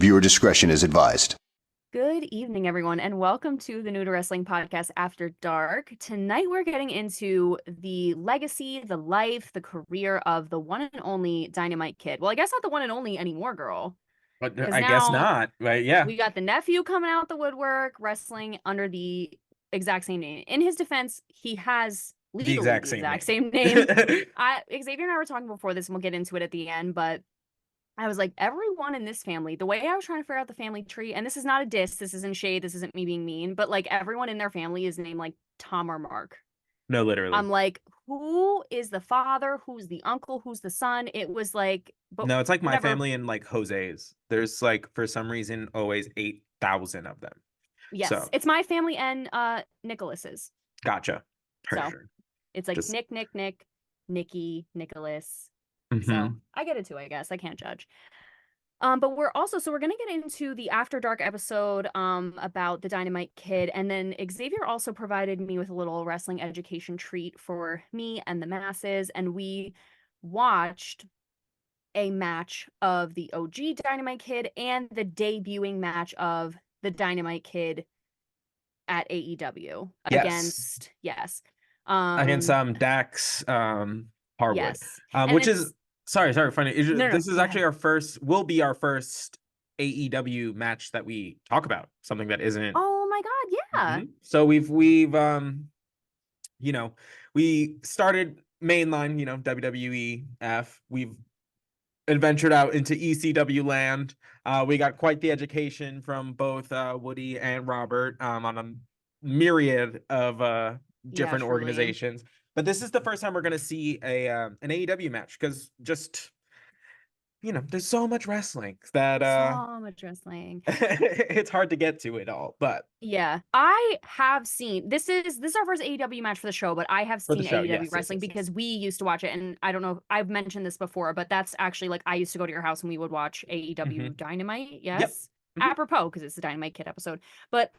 Viewer discretion is advised. Good evening, everyone, and welcome to the New to Wrestling podcast After Dark. Tonight, we're getting into the legacy, the life, the career of the one and only Dynamite Kid. Well, I guess not the one and only anymore, girl. But Because I guess now not, right? Yeah. we got the nephew coming out the woodwork, wrestling under the exact same name. In his defense, he has legally the exact same name. Xavier and I were talking before this, and we'll get into it at the end, but I was like, everyone in this family, the way I was trying to figure out the family tree, and this is not a diss, this isn't shade, this isn't me being mean, but like everyone in their family is named like Tom or Mark. No, literally. I'm like, who is the father? Who's the uncle? Who's the son? It was like, but no, it's like my whatever. family and like Jose's. There's like, for some reason, always 8,000 of them. Yes, so. It's my family and Nicholas's. Gotcha. For so sure. It's like Nick, Nikki, Nicholas. Mm-hmm. So I get it too, I guess. I can't judge. But we're going to get into the After Dark episode about the Dynamite Kid. And then Xavier also provided me with a little wrestling education treat for me and the masses. And we watched a match of the OG Dynamite Kid and the debuting match of the Dynamite Kid at AEW against Dax Harwood. Yes. Which is sorry, funny. This is actually will be our first AEW match that we talk about. Something that isn't. Oh my God, yeah. Mm-hmm. So we've we started mainline, WWEF. We've adventured out into ECW land. We got quite the education from both Woody and Robert on a myriad of different organizations. But this is the first time we're going to see an AEW match because just, there's so much wrestling that it's hard to get to it all. But yeah, I have seen this is our first AEW match for the show, but I have seen AEW wrestling because we used to watch it, and I don't know, I've mentioned this before, but that's actually like I used to go to your house and we would watch AEW Dynamite. Yes. Yep. Apropos, because it's the Dynamite Kid episode. But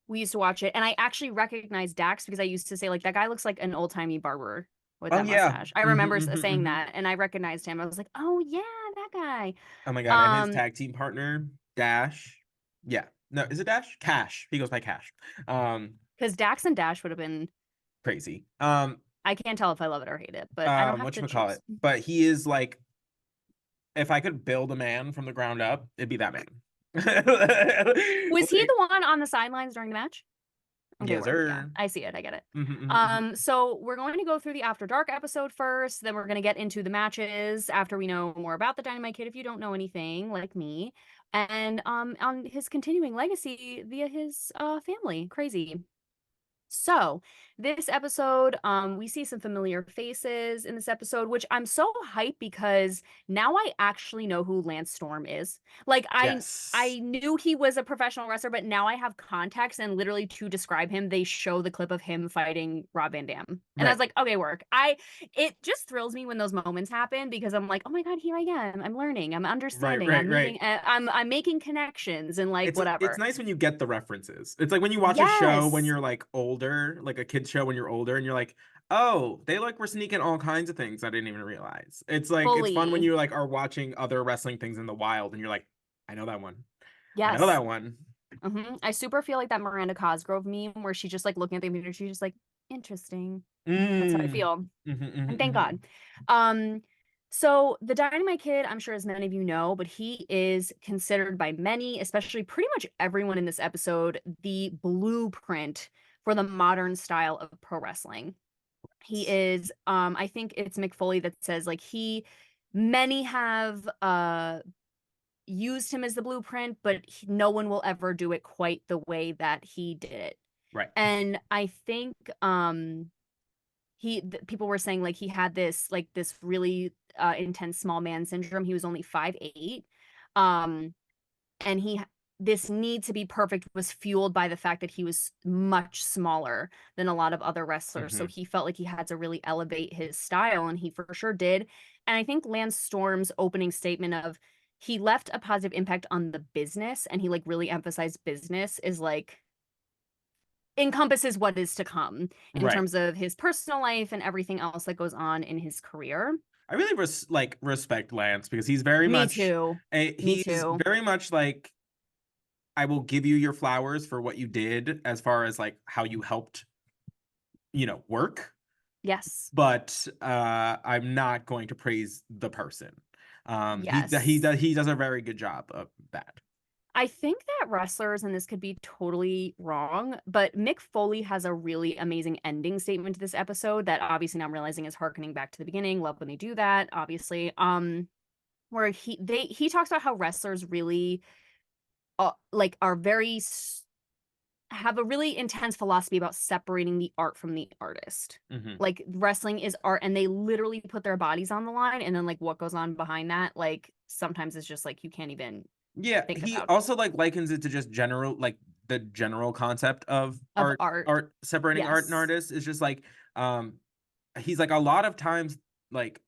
we used to watch it, and I actually recognized Dax because I used to say, like, that guy looks like an old-timey barber with that mustache. I remember saying that, and I recognized him. I was like, oh, yeah, that guy. Oh, my God. And his tag team partner, Dash. Yeah. No, is it Dash? Cash. He goes by Cash. Because Dax and Dash would have been... crazy. I can't tell if I love it or hate it, but I don't have to choose. But he is, like, if I could build a man from the ground up, it'd be that man. Was he the one on the sidelines during the match? Okay, yes, sir. Yeah, I see it. I get it. So we're going to go through the After Dark episode first. Then we're going to get into the matches after we know more about the Dynamite Kid, if you don't know anything like me, and on his continuing legacy via his family. Crazy. So this episode, we see some familiar faces in this episode, which I'm so hyped because now I actually know who Lance Storm is. Like I knew he was a professional wrestler, but now I have context, and literally to describe him, they show the clip of him fighting Rob Van Dam. And I was like, okay, work. It just thrills me when those moments happen because I'm like, oh my God, here I am. I'm learning. I'm understanding. I'm making connections and like whatever. It's nice when you get the references. It's like when you watch a show when you're like older, like a kid's show when you're older, and you're like, oh, they like were sneaking all kinds of things I didn't even realize. It's like it's fun when you like are watching other wrestling things in the wild and you're like, I know that one. Yes. I know that one. I super feel like that Miranda Cosgrove meme where she's just like looking at the computer, she's just like, interesting. That's how I feel. And thank God. So the Dynamite Kid, I'm sure as many of you know, but he is considered by many, especially pretty much everyone in this episode, the blueprint for the modern style of pro wrestling. He is, I think it's Mick Foley that says like many have used him as the blueprint, but no one will ever do it quite the way that he did it. Right. And I think people were saying like he had this really intense small man syndrome. He was only 5'8", and this need to be perfect was fueled by the fact that he was much smaller than a lot of other wrestlers. So he felt like he had to really elevate his style, and he for sure did. And I think Lance Storm's opening statement of he left a positive impact on the business, and he like really emphasized business, is like encompasses what is to come in terms of his personal life and everything else that goes on in his career. I really respect Lance because he's very Me much too. Me he's too. very much like, I will give you your flowers for what you did as far as like how you helped, work, Yes. but I'm not going to praise the person. Yes. He does a very good job of that. I think that wrestlers, and this could be totally wrong, but Mick Foley has a really amazing ending statement to this episode that obviously now I'm realizing is harkening back to the beginning. Love when they do that, obviously. Where he talks about how wrestlers really like are have a really intense philosophy about separating the art from the artist. Mm-hmm. Like wrestling is art, and they literally put their bodies on the line, and then like what goes on behind that, like sometimes it's just like you can't even Yeah, think he about also like likens it to just general, like the general concept of of art. art separating art and Yes. artists is just like, um he's like, a lot of times, like,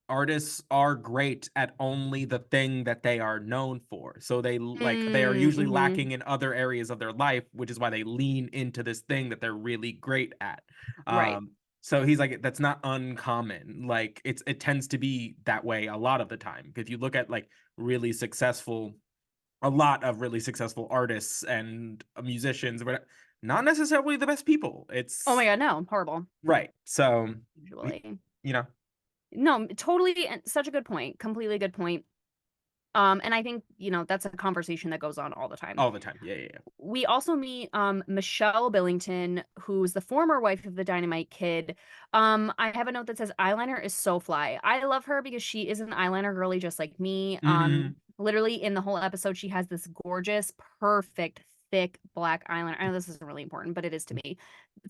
artists are great at only the thing that they are known for. So they are usually Mm-hmm. lacking in other areas of their life, which is why they lean into this thing that they're really great at. Right. So he's like, that's not uncommon. Like it tends to be that way a lot of the time. If you look at like really successful a lot of really successful artists and musicians, but not necessarily the best people. Oh my It's God, no, horrible. right. So, Usually. you know, No, totally, and such a good point. Completely good point. And I think, that's a conversation that goes on all the time. all the time. Yeah, yeah, yeah. We also meet Michelle Billington, who's the former wife of the Dynamite Kid. I have a note that says eyeliner is so fly. I love her because she is an eyeliner girly just like me. Mm-hmm. Literally in the whole episode, she has this gorgeous, perfect, thick black eyeliner. I know this isn't really important, but it is to me.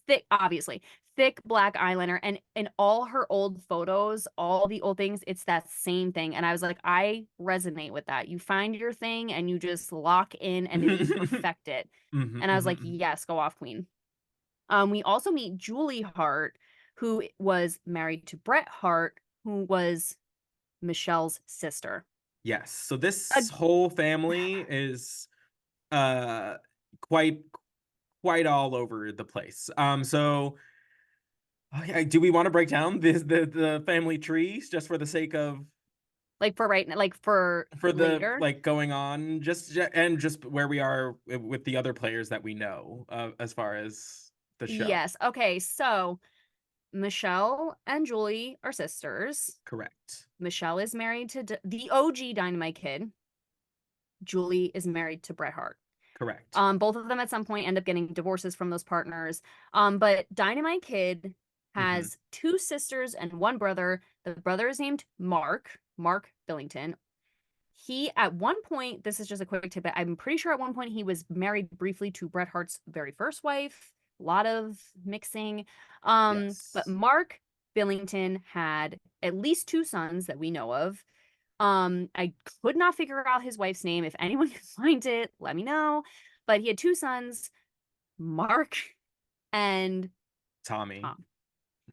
Thick, obviously, thick black eyeliner. And in all her old photos, all the old things, it's that same thing. And I was like, I resonate with that. You find your thing and you just lock in and you perfect it. Mm-hmm, And I was like, mm-hmm. yes, go off, queen. We also meet Julie Hart, who was married to Bret Hart, who was Michelle's sister. Yes. So this Uh, whole family is uh quite quite all over the place. So okay, do we want to break down the family trees just for the sake of, like for right now, like for for the later. like going on, and just where we are with the other players that we know, as far as the show? Yes. Okay. So Michelle and Julie are sisters. Correct. Michelle is married to the OG Dynamite Kid. Julie is married to Bret Hart. Correct. Both of them at some point end up getting divorces from those partners. But Dynamite Kid Mm-hmm. has two sisters and one brother. The brother is named Mark Billington. He, at one point, this is just a quick tidbit, I'm pretty sure at one point he was married briefly to Bret Hart's very first wife. A lot of mixing. But Yes. Mark Billington had at least two sons that we know of. I could not figure out his wife's name. If anyone can find it, let me know. But he had two sons, Mark and Tommy. Tom.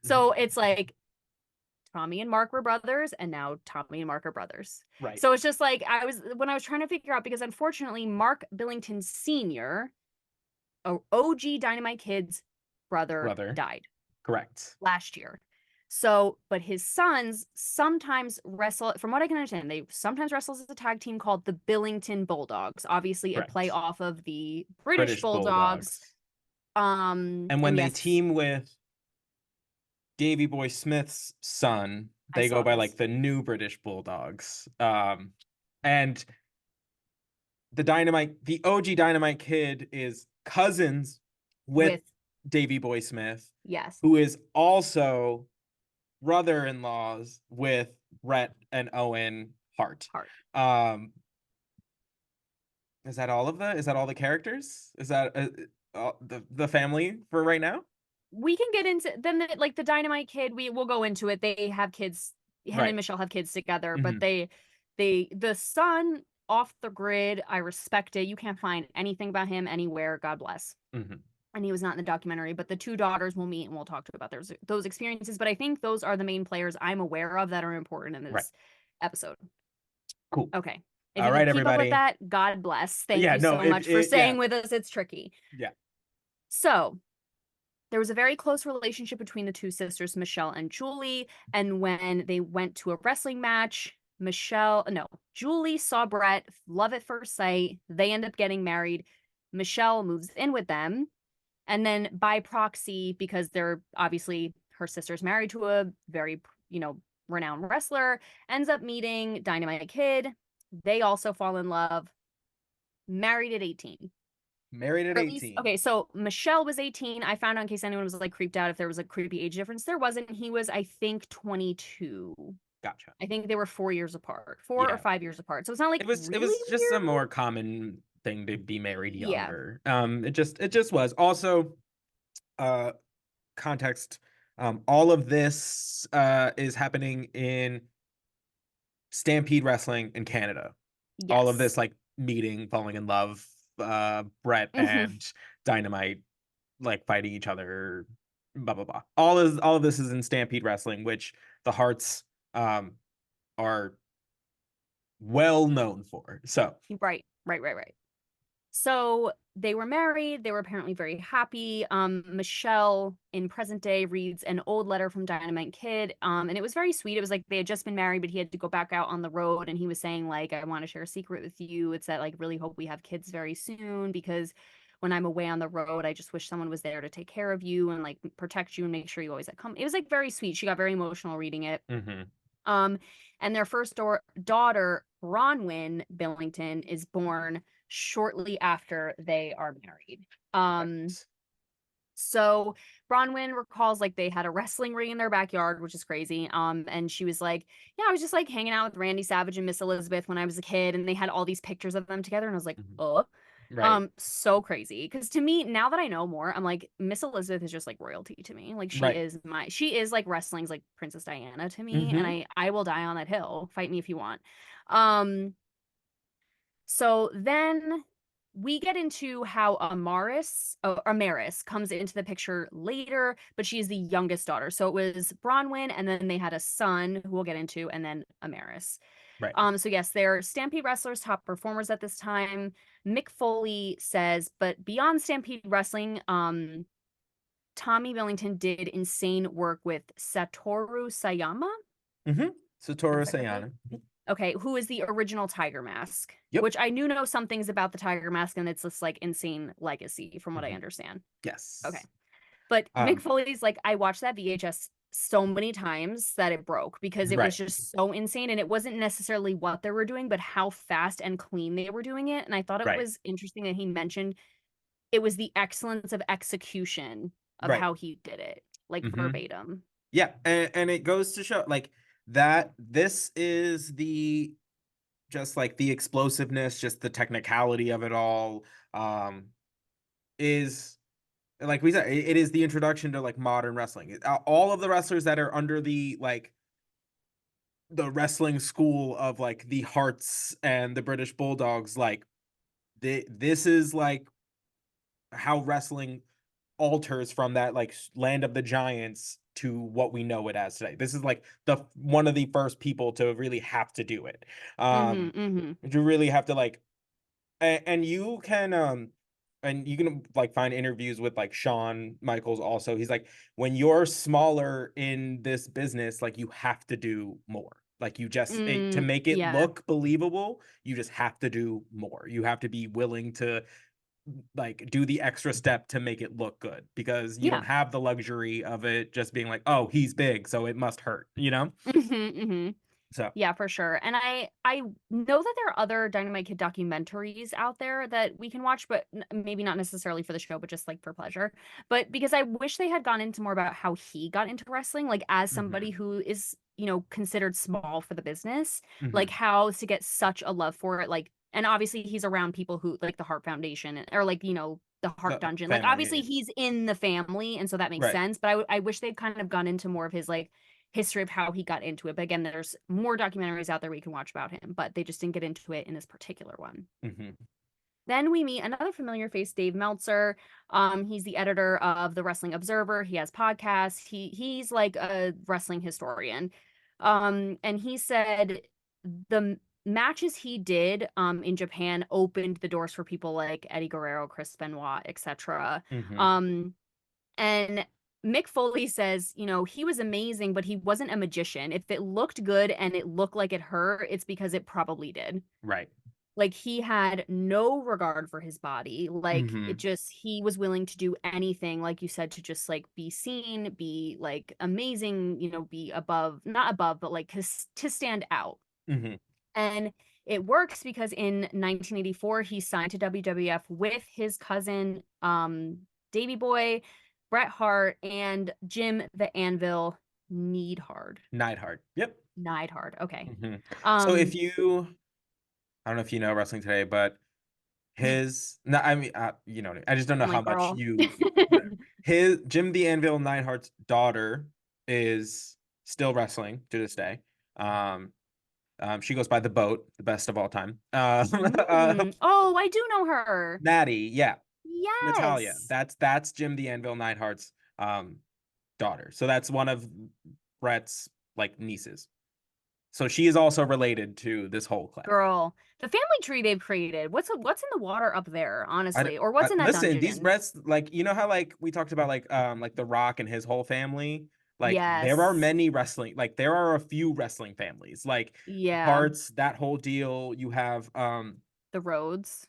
So it's like Tommy and Mark were brothers, and now Tommy and Mark are brothers. Right. So it's just like when I was trying to figure out, because unfortunately, Mark Billington Sr., OG Dynamite Kid's brother, Brother. died Correct. last year. So, but his sons sometimes wrestle, from what I can understand, they sometimes wrestle as a tag team called the Billington Bulldogs. Obviously, a play Correct. off of the British British Bulldogs. Bulldogs. And when And they yes, team with Davy Boy Smith's son, I they go saw by like this the new British Bulldogs. And the OG Dynamite Kid is cousins with with, Davy Boy Smith, yes, who is also brother-in-laws with Bret and Owen Hart. Hart. Um, is that all the characters? Is that the family for right now? We can get into then like the Dynamite Kid, we will go into it. They have kids, him and Right. Michelle have kids together, but Hmm. the son off the grid, I respect it. You can't find anything about him anywhere. God bless. Hmm. And he was not in the documentary, but the two daughters will meet and we'll talk about those experiences. But I think those are the main players I'm aware of that are important in Right. this episode. Cool. Okay. If All you can right, keep up with everybody. that, God bless. Thank Yeah, you no, so much for yeah, staying with us. It's tricky. yeah. So There was a very close relationship between the two sisters, Michelle and Julie. And when they went to a wrestling match, Julie saw Brett, love at first sight. They end up getting married. Michelle moves in with them. And then by proxy, because they're obviously her sister's married to a very, renowned wrestler, ends up meeting Dynamite Kid. They also fall in love, married at 18. Married at Or at least, 18. okay, so Michelle was 18. I found out in case anyone was like creeped out if there was a creepy age difference. There wasn't. He was, I think, 22. Gotcha. I think they were 4 years apart, 4 or Yeah. 5 years apart. So it's not like It was really just a weird. more common thing to be married Yeah. younger. It just was. Also, context, all of this is happening in Stampede Wrestling in Canada. All of this Yes. like meeting, falling in love, Brett Mhm. and Dynamite like fighting each other, blah blah blah. All of this is in Stampede Wrestling, which the Harts are well known for. So Right. So they were married. They were apparently very happy. Michelle in present day reads an old letter from Dynamite Kid. And it was very sweet. It was like they had just been married, but he had to go back out on the road. And he was saying, like, I want to share a secret with you. It's that, like, really hope we have kids very soon because when I'm away on the road, I just wish someone was there to take care of you and like protect you and make sure you always come. It was like very sweet. She got very emotional reading it. mhm, Um, and their first daughter, Bronwyn Billington, is born shortly after they are married. right. So Bronwyn recalls like they had a wrestling ring in their backyard, which is crazy. And she was like, yeah, I was just like hanging out with Randy Savage and Miss Elizabeth when I was a kid, and they had all these pictures of them together, and I was like, Mhm. oh. Right. So crazy. Because to me, now that I know more, I'm like, Miss Elizabeth is just like royalty to me. Like Right. she is like wrestling's like Princess Diana to me, and Mm-hmm. I will die on that hill. Fight me if you want. Um, so then we get into how Amaris comes into the picture later, but she's the youngest daughter. So it was Bronwyn, and then they had a son who we'll get into, and then Amaris. Right. So yes, they're Stampede wrestlers, top performers at this time. Mick Foley says, but beyond Stampede Wrestling, Tommy Billington did insane work with Satoru Sayama. Mm-hmm. I'm Satoru saying that right? Sayana. Mhm. Okay, who is the original Tiger Mask? Yep. Which I know some things about the Tiger Mask, and it's this like insane legacy from what I Mhm. understand. Okay. Yes. But Mick Um, Foley's like, I watched that VHS so many times that it broke because it was right. just so insane. And it wasn't necessarily what they were doing, but how fast and clean they were doing it. And I thought it Right. was interesting that he mentioned it was the excellence of execution of Right. how he did it, like Mm-hmm. verbatim. Yeah. And it goes to show like that this is the just like the explosiveness, just the technicality of it all, is like we said, it is the introduction to like modern wrestling. All of the wrestlers that are under the wrestling school of like the Harts and the British Bulldogs, like this is like how wrestling alters from that like land of the giants to what we know it as today. This is like the one of the first people to really have to do it. Mm-hmm. Um Mm-hmm. to really have to like and you can like find interviews with like Shawn Michaels also. He's like, when you're smaller in this business, like you have to do more. Like to make it Yeah. look believable, you just have to do more. You have to be willing to like do the extra step to make it look good because you Yeah. don't have the luxury of it just being like, oh, he's big, so it must hurt, you know? Mm-hmm. Mm-hmm. So, Yeah, for sure. And I know that there are other Dynamite Kid documentaries out there that we can watch, but maybe not necessarily for the show, but just like for pleasure. But because I wish they had gone into more about how he got into wrestling, like as somebody mhm, who is, considered small for the business, like mhm. how to get such a love for it. Like, and obviously he's around people who like the Hart Foundation or like, the Hart The Dungeon. Like family, obviously yeah. he's in the family, and so that makes Right. sense. But I wish they'd kind of gone into more of his like history of how he got into it. But again, there's more documentaries out there we can watch about him, but they just didn't get into it in this particular one. Mhm. Then we meet another familiar face, Dave Meltzer. He's the editor of the Wrestling Observer. He has podcasts. He's like a wrestling historian. And he said the matches he did in Japan opened the doors for people like Eddie Guerrero, Chris Benoit, etc. Mhm. Um, And Mick Foley says, he was amazing, but he wasn't a magician. If it looked good and it looked like it hurt, it's because it probably did. Right. Like he had no regard for his body. Like Mm-hmm. he was willing to do anything, like you said, to just like be seen, be like amazing, be above, not above, but like to stand out. Mm-hmm. And it works because in 1984 he signed to WWF with his cousin Davey Boy, Bret Hart, and Jim the Anvil Neidhart. Neidhart. Yep. Neidhart. Okay. Mm-hmm. So Um I don't know if you know wrestling today, but no, I mean, I just don't know I'm how like, much girl. his Jim the Anvil Neidhart's daughter is still wrestling to this day. Um, she goes by the Boat, the best of all time. Oh, I do know her. Natty, yeah, Natalia. Yes. That's Jim the Anvil Neidhart's daughter. So that's one of Brett's like nieces. So she is also related to this whole clan. Girl. The family tree they've created. What's in the water up there, honestly? Or what's in that Listen, these dungeon? Bretts, like how like we talked about like The Rock and his whole family. Like there are Yes. many wrestling, like there are a few wrestling families. Like Yeah. Hart's, that whole deal. You have The roads.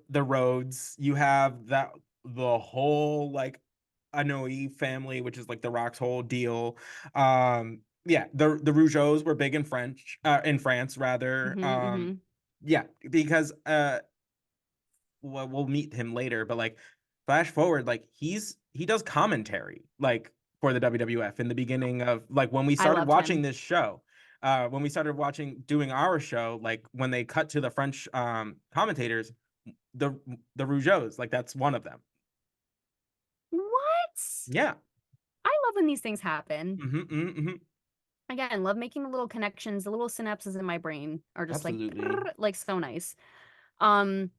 the Rhodes. You have the whole like Anoa'i family, which is like The Rock's whole deal. Yeah, the Rougeaus were big in France rather. Mm-hmm. Yeah, because we'll meet him later, but like flash forward, like he does commentary like for the WWF in the beginning of like when we I started loved watching him. this show. When we started doing our show, like when they cut to the French commentators, the Rougeaus, like that's one of them. What? Yeah. I love when these things happen. Mm-hmm, mm-hmm. Again, love making the little connections, the little synapses in my brain are just like Absolutely. like so nice. Um,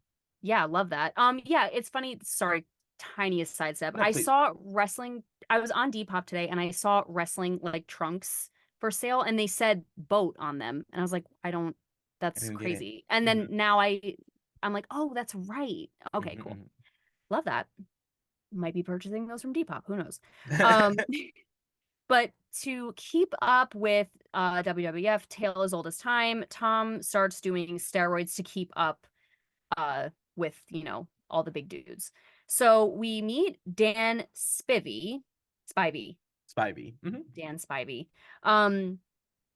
yeah, love that. Yeah, it's funny. Sorry, tiniest sidestep. No, I please. saw wrestling. I was on Depop today and I saw wrestling like trunks for sale and they said boat on them. And I was like, I that's didn't get it. crazy. And then now I'm like, oh, that's right. Okay, cool. Mm-hmm, Love that. Might be purchasing those from Depop. Who knows? mm-hmm. But to keep up with WWF, tale as old as time, Tom starts doing steroids to keep up with, all the big dudes. So we meet Dan Spivey, Spivey. Mm-hmm. Dan Spivey, um,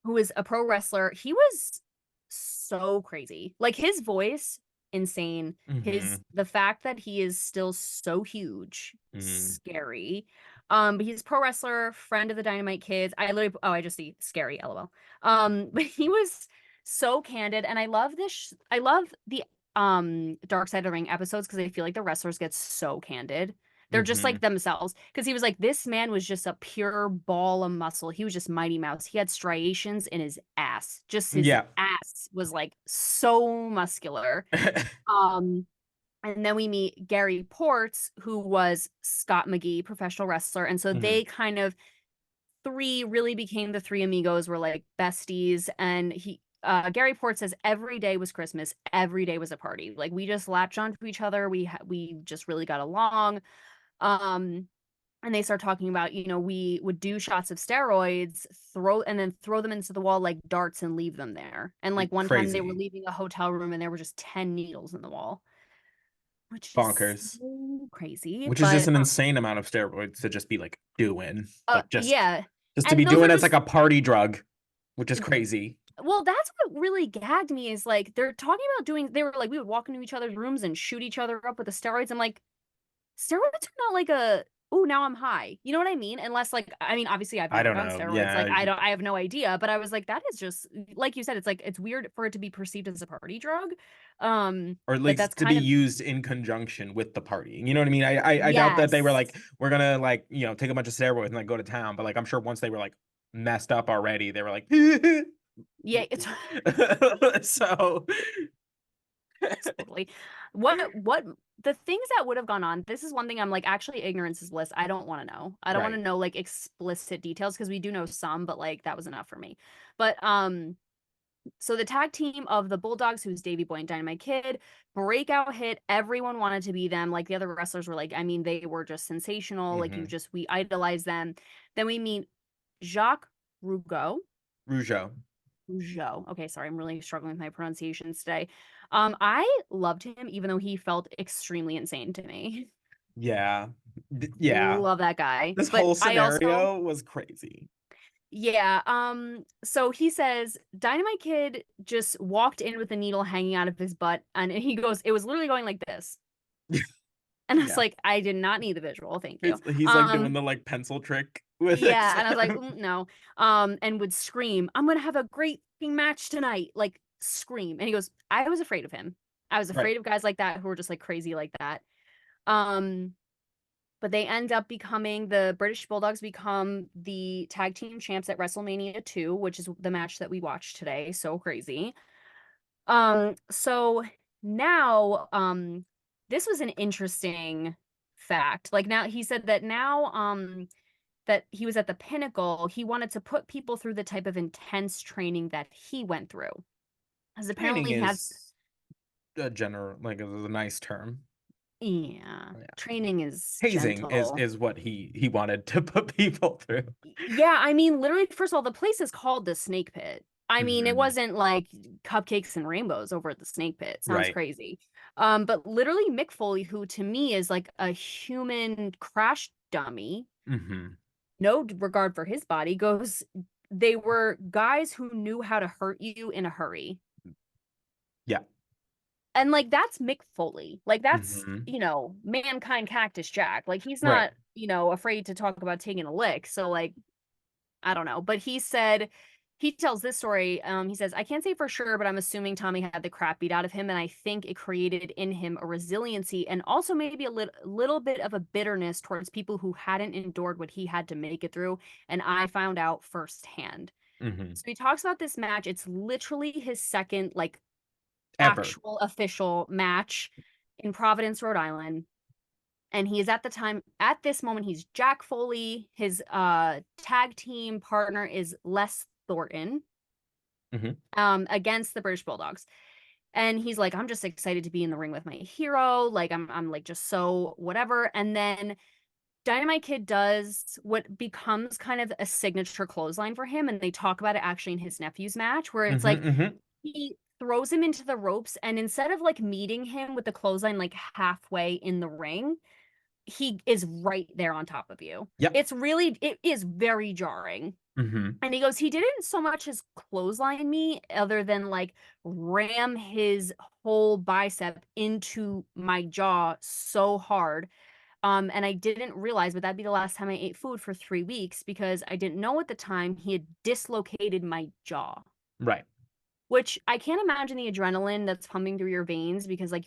who is a pro wrestler. He was so crazy. Like his voice, insane. Mm-hmm. The fact that he is still so huge, Mm-hmm. scary. But he's a pro wrestler, friend of the Dynamite Kids. I just see scary, lol. But he was so candid, and I love I love the Dark Side of the Ring episodes because I feel like the wrestlers get so candid. They're just Mm-hmm. like themselves. Because he was like, this man was just a pure ball of muscle. He was just Mighty Mouse. He had striations in his ass. Just his Yeah. ass was like so muscular. Um, and then we meet Gary Ports, who was Scott McGee, professional wrestler. And so Mm-hmm. they kind of really became the three amigos, were like besties. And Gary Port says every day was Christmas, every day was a party. Like we just latched onto each other. We just really got along. Um, and they start talking about, we would do shots of steroids, throw them into the wall like darts and leave them there. And like one time they were Crazy. leaving a hotel room and there were just 10 needles in the wall, which is Bonkers. so crazy. Which is just But an insane amount of steroids to just be like doing. Like yeah. just to be And those doing are as like just a party drug, which is crazy. well, that's what really gagged me is like they're talking about they were like we would walk into each other's rooms and shoot each other up with the steroids. I'm like, steroids are not like oh, now I'm high. You know what I mean? Unless like I mean, obviously I've I never don't done know. steroids. Like Yeah. I have no idea, but I was like, that is just like you said, it's like it's weird for it to be perceived as a party drug. Or at But that's least to be kind of used in conjunction with the partying. You know what I mean? I doubt that they were yes. like, we're gonna like, take a bunch of steroids and like go to town. But like I'm sure once they were like messed up already, they were like Yeah, it's so totally. What the things that would have gone on, this is one thing I'm like, actually, ignorance is bliss. I don't want to know. I don't want right. to know like explicit details because we do know some, but like that was enough for me. But So the tag team of the Bulldogs, who's Davey Boy and Dynamite Kid, breakout hit. Everyone wanted to be them. Like the other wrestlers were like, I mean, they were just sensational. Like we idolized them. Then we meet Jacques Rougeau. Rougeau. Okay, sorry, I'm really struggling with my pronunciations today. I loved him, even though he felt extremely insane to me. Yeah. Yeah. Love that guy. This But whole I also, scenario was crazy. yeah. So he says Dynamite Kid just walked in with a needle hanging out of his butt, and he goes, it was literally going like this. And I was Yeah. like, I did not need the visual, thank you. He's like doing the like pencil trick with Yeah, it. and I was like, no. And would scream, I'm gonna have a great match tonight. Like scream. And he goes, I was afraid of him. I was afraid Right. of guys like that who were just like crazy like that. Um, but they end up becoming the British Bulldogs become the tag team champs at WrestleMania 2, which is the match that we watched today. So crazy. So now, this was an interesting fact. Like now he said that now, that he was at the pinnacle, he wanted to put people through the type of intense training that he went through. Because Training apparently he has, is a general, like, a nice term. yeah, Yeah. training is Hazing gentle. is what he wanted to put people through. Yeah, I mean, literally, first of all, the place is called the Snake Pit. I mean, it wasn't like cupcakes and rainbows over at the Snake Pit. Sounds Right. crazy. But literally, Mick Foley, who to me is like a human crash dummy, no regard for his body, goes, they were guys who knew how to hurt you in a hurry. Yeah. And like that's Mick Foley. Like that's, Mhm. mankind Cactus Jack. Like he's Right. not, afraid to talk about taking a lick. So like I don't know. But he tells this story. He says, I can't say for sure, but I'm assuming Tommy had the crap beat out of him. And I think it created in him a resiliency and also maybe a little bit of a bitterness towards people who hadn't endured what he had to make it through. And I found out firsthand. So he talks about this match. It's literally his second, like, Ever. actual official match in Providence, Rhode Island. And he is at this moment, he's Jack Foley. His tag team partner is Les Thornton, against the British Bulldogs. And he's like, I'm just excited to be in the ring with my hero. Like I'm like just so whatever. And then Dynamite Kid does what becomes kind of a signature clothesline for him. And they talk about it actually in his nephew's match, where it's like he throws him into the ropes, and instead of like meeting him with the clothesline like halfway in the ring, he is right there on top of you. Yep. It is very jarring. And he goes, he didn't so much as clothesline me other than like ram his whole bicep into my jaw so hard. And I didn't realize, but that'd be the last time I ate food for 3 weeks because I didn't know at the time he had dislocated my jaw. Right. Which I can't imagine the adrenaline that's pumping through your veins because like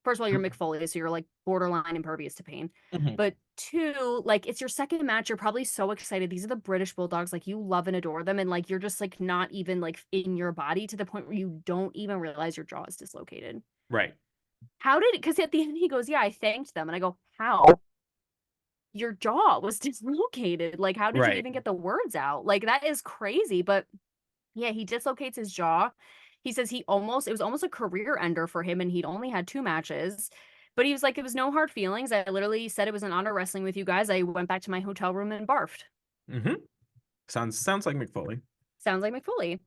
first of all, you're Mick Foley, so you're like borderline impervious to pain. But two, like it's your second match. You're probably so excited. These are the British Bulldogs. Like you love and adore them. And like you're just like not even like in your body to the point where you don't even realize your jaw is dislocated. Right. How did it? Because at the end he goes, yeah, I thanked them. And I go, how? Your jaw was dislocated. Like, how did you Right. even get the words out? Like, that is crazy. But yeah, he dislocates his jaw. He says it was almost a career ender for him, and he'd only had 2 matches. But he was like, it was no hard feelings. I literally said it was an honor wrestling with you guys. I went back to my hotel room and barfed. Sounds like Mick Foley. Sounds like McFoley.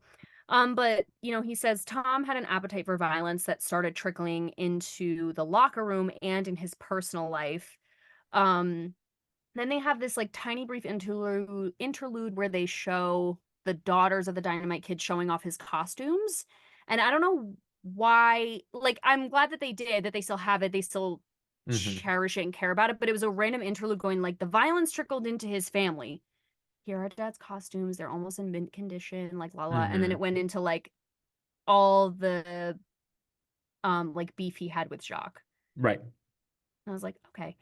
But he says Tom had an appetite for violence that started trickling into the locker room and in his personal life. Um, Then they have this like tiny brief interlude where they show the daughters of the Dynamite Kid showing off his costumes. And I don't know why, like I'm glad that they did, that they still have it, they still cherish it and care about it, but it was a random interlude going like the violence trickled into his family. Here are dad's costumes, they're almost in mint condition, like la la. And then it went into like all the like beef he had with Jacques. Right. And I was like, okay.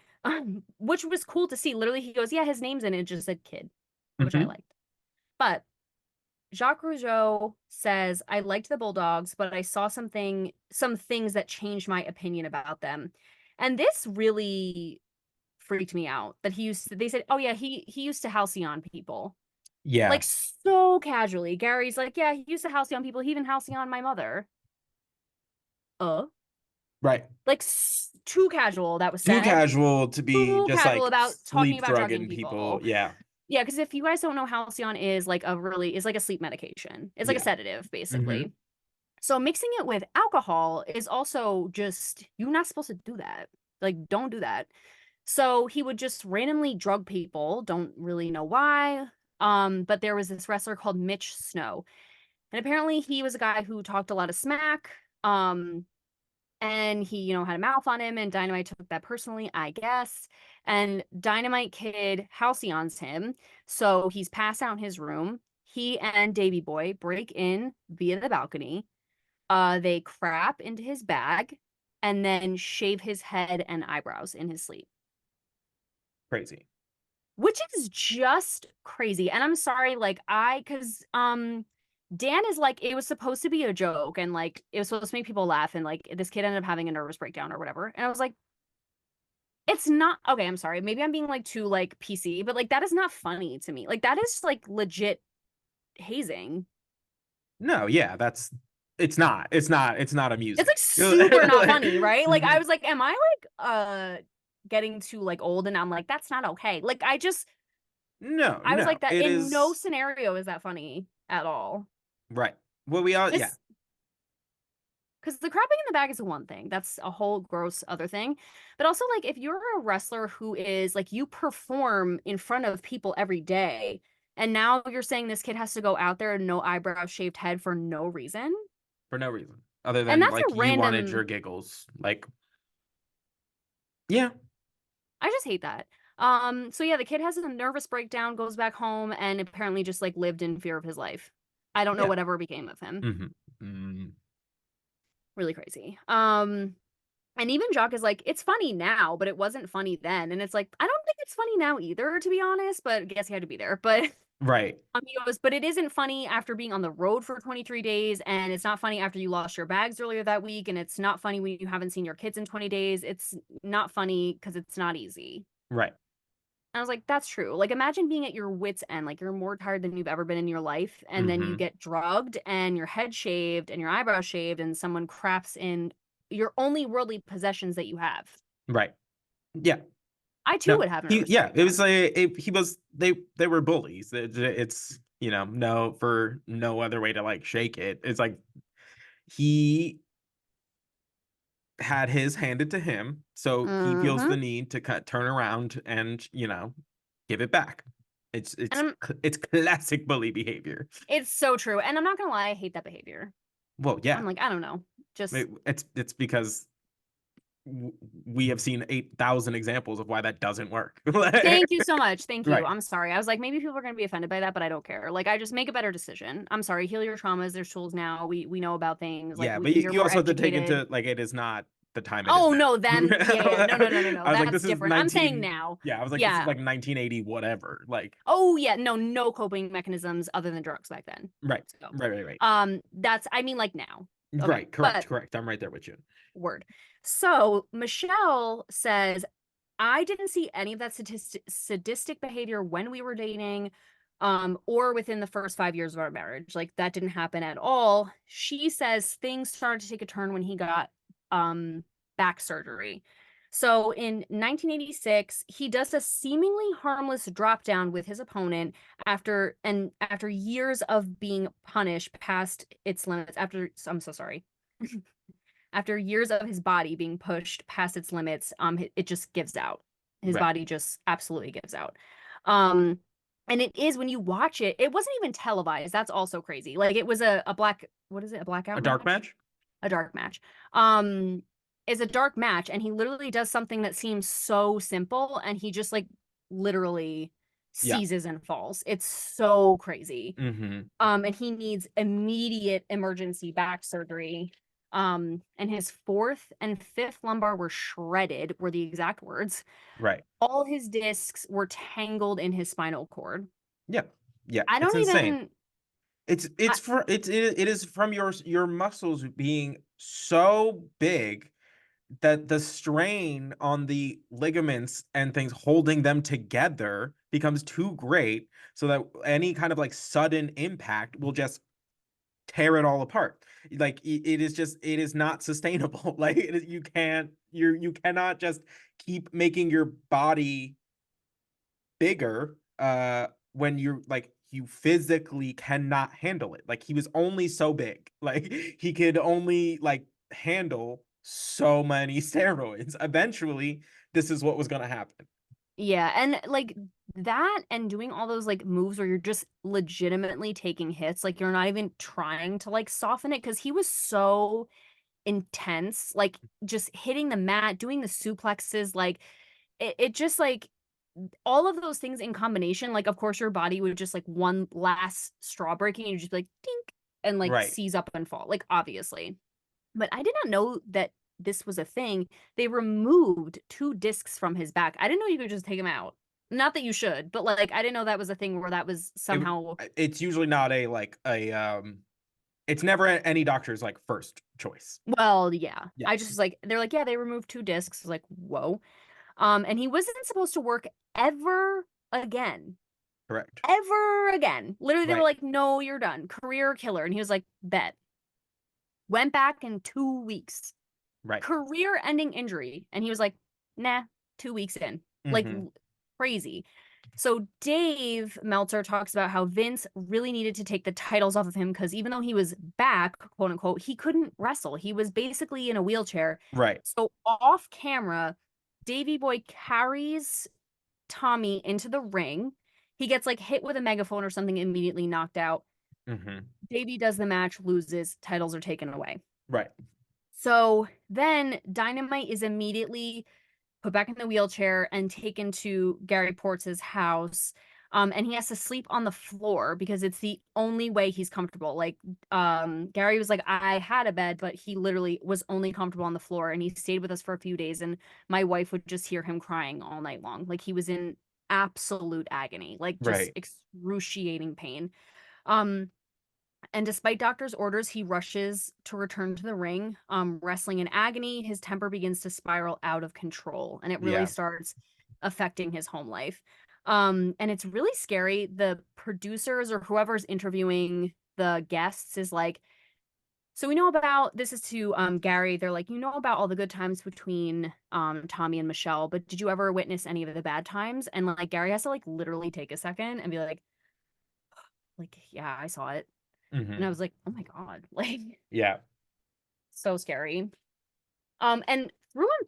Which was cool to see. Literally, he goes, yeah, his name's in it, just said kid, which I liked. But Jacques Rougeau says, I liked the Bulldogs, but I saw some things that changed my opinion about them. And this really freaked me out that they said, oh yeah, he used to halcyon people. Yeah. Like so casually. Gary's like, yeah, he used to halcyon people. He even halcyon my mother. Uh, Right. like too casual that was Too said. casual to be Too just casual like about talking sleep about drugging drugging people. people. Yeah. Yeah, because if you guys don't know, halcyon is like a sleep medication. It's like a Yeah. sedative, Mm-hmm. basically. So mixing it with alcohol is also just you're not supposed to do that. Like, don't do that. So he would just randomly drug people, don't really know why. But there was this wrestler called Mitch Snow. And apparently he was a guy who talked a lot of smack. And he, had a mouth on him, and Dynamite took that personally, I guess. And Dynamite Kid halcyons him. So he's passed out in his room. He and Davy Boy break in via the balcony. They crap into his bag and then shave his head and eyebrows in his sleep. Crazy. Which is just crazy. And I'm sorry, because Dan is like, it was supposed to be a joke and like it was supposed to make people laugh, and like this kid ended up having a nervous breakdown or whatever. And I was like, it's not okay, I'm sorry. Maybe I'm being like too like PC, but like that is not funny to me. Like that is like legit hazing. No, yeah, it's not It's amusing. like super not funny, right? Like I Mhm. was like, am I like getting too like old? And I'm like, that's not okay. Like No, I was no, like that it in no is scenario is that funny at all. right. Well, we all, yeah, This because the crapping in the bag is one thing. That's a whole gross other thing. But also, like, if you're a wrestler who is like you perform in front of people every day, and now you're saying this kid has to go out there and no eyebrow shaved head for no reason. for no reason other And than that's like a you wanted random your giggles. Like, yeah, I just hate that. So yeah, the kid has a nervous breakdown, goes back home, and apparently just like lived in fear of his life. I don't know yeah. whatever became of him. Mm-hmm. Really crazy. And even Jock is like, it's funny now, but it wasn't funny then. And it's like, I don't think it's funny now either, to be honest, but I guess he had to be there. But Right, he goes, but it isn't funny after being on the road for 23 days, and it's not funny after you lost your bags earlier that week, and it's not funny when you haven't seen your kids in 20 days. It's not funny because it's not easy. right, And I was like, that's true. Like, imagine being at your wits' end, like you're more tired than you've ever been in your life, and then you mm-hmm. get drugged and your head shaved and your eyebrows shaved, and someone craps in your only worldly possessions that you have. Right. Yeah. I too No, would have a nervous yeah, it was breakdown. like he was they were bullies. It's no, for no other way to like shake it. It's like he had his handed to him, so he feels Mm-hmm. the need to turn around and give it back. It's And it's it's classic bully behavior. it's so true. And I'm not gonna lie, I hate that behavior. Well, I'm yeah, like, I don't know. Just it's because we have seen 8,000 examples of why that doesn't work. thank you so much. Thank you. Right. I'm sorry. I was like, maybe people are gonna be offended by that, but I don't care. Like, I just make a better decision. I'm sorry. Heal your traumas. There's tools now. We know about things. Like, Yeah, but you're you more also have to take educated. into like it is not the time it is Oh now. no, then yeah, yeah. No, no, no, no, no. I was like, That's this is different. I'm saying 19. now. Yeah, I was like, this is Yeah. like 1980, whatever. Like, Oh yeah. No, no coping mechanisms other than drugs back then. right, So, right. that's I mean like now. Okay, Right, correct, but correct. I'm right there with you. word. So Michelle says, I didn't see any of that sadistic behavior when we were dating, or within the first 5 years of our marriage. Like that didn't happen at all. She says things started to take a turn when he got back surgery. So in 1986, he does a seemingly harmless drop down with his opponent after years of being punished past its limits. I'm so sorry. After years of his body being pushed past its limits, it just gives out. His Right. body just absolutely gives out. Um, and it is when you watch it, it wasn't even televised. That's also crazy. Like it was a black, what is it? A A blackout dark match? match? A dark match. Um, is a dark match, and he literally does something that seems so simple, and he just like literally Yeah. seizes and falls. It's so crazy. Mm-hmm. And he needs immediate emergency back surgery. And his fourth and fifth lumbar were shredded, were the exact words. Right. All his discs were tangled in his spinal cord. Yeah. Yeah. I It's don't insane. even, I, It is from your muscles being so big that the strain on the ligaments and things holding them together becomes too great, so that any kind of like sudden impact will just tear it all apart. Like it is not sustainable. Like you cannot just keep making your body bigger when you're like you physically cannot handle it. Like he was only so big. Like he could only like handle so many steroids. Eventually, this is what was going to happen. Yeah, and like that and doing all those like moves where you're just legitimately taking hits, like you're not even trying to like soften it because he was so intense, like just hitting the mat, doing the suplexes, like it just like all of those things in combination, like of course your body would just like one last straw breaking and you just be like dink and like Right. seize up and fall, like obviously. But I did not know that this was a thing. They removed 2 discs from his back. I didn't know you could just take them out. Not that you should, but like I didn't know that was a thing where that was It, somehow. it's usually not a like a it's never any doctor's like first choice. Well, yeah. I just Yes. was like, they're like, yeah, they removed 2 discs. I was like, whoa. And he wasn't supposed to work ever again. Correct. Ever again. Literally, they were Right. like, no, you're done. Career killer. And he was like, bet. Went back in 2 weeks. Right. Career ending injury. And he was like, nah, 2 weeks in. Like Hmm. crazy. So Dave Meltzer talks about how Vince really needed to take the titles off of him because even though he was back, quote unquote, he couldn't wrestle. He was basically in a wheelchair. Right. So off camera, Davey Boy carries Tommy into the ring. He gets like hit with a megaphone or something, immediately knocked out. Hmm. Davey does the match, loses, titles are taken away. Right. So then Dynamite is immediately put back in the wheelchair and taken to Gary Portz's house. And he has to sleep on the floor because it's the only way he's comfortable. Like, Gary was like, I had a bed, but he literally was only comfortable on the floor. And he stayed with us for a few days. And my wife would just hear him crying all night long. Like, he was in absolute agony, like, just Right. excruciating pain. Um, and despite doctor's orders, he rushes to return to the ring. Wrestling in agony, his temper begins to spiral out of control, and it really Yeah. starts affecting his home life. And it's really scary. The producers or whoever's interviewing the guests is like, so we know about this is to Gary. They're like, you know about all the good times between Tommy and Michelle, but did you ever witness any of the bad times? And like Gary has to like literally take a second and be like, yeah, I saw it. And I Hmm. was like, oh my God, like Yeah. so scary. And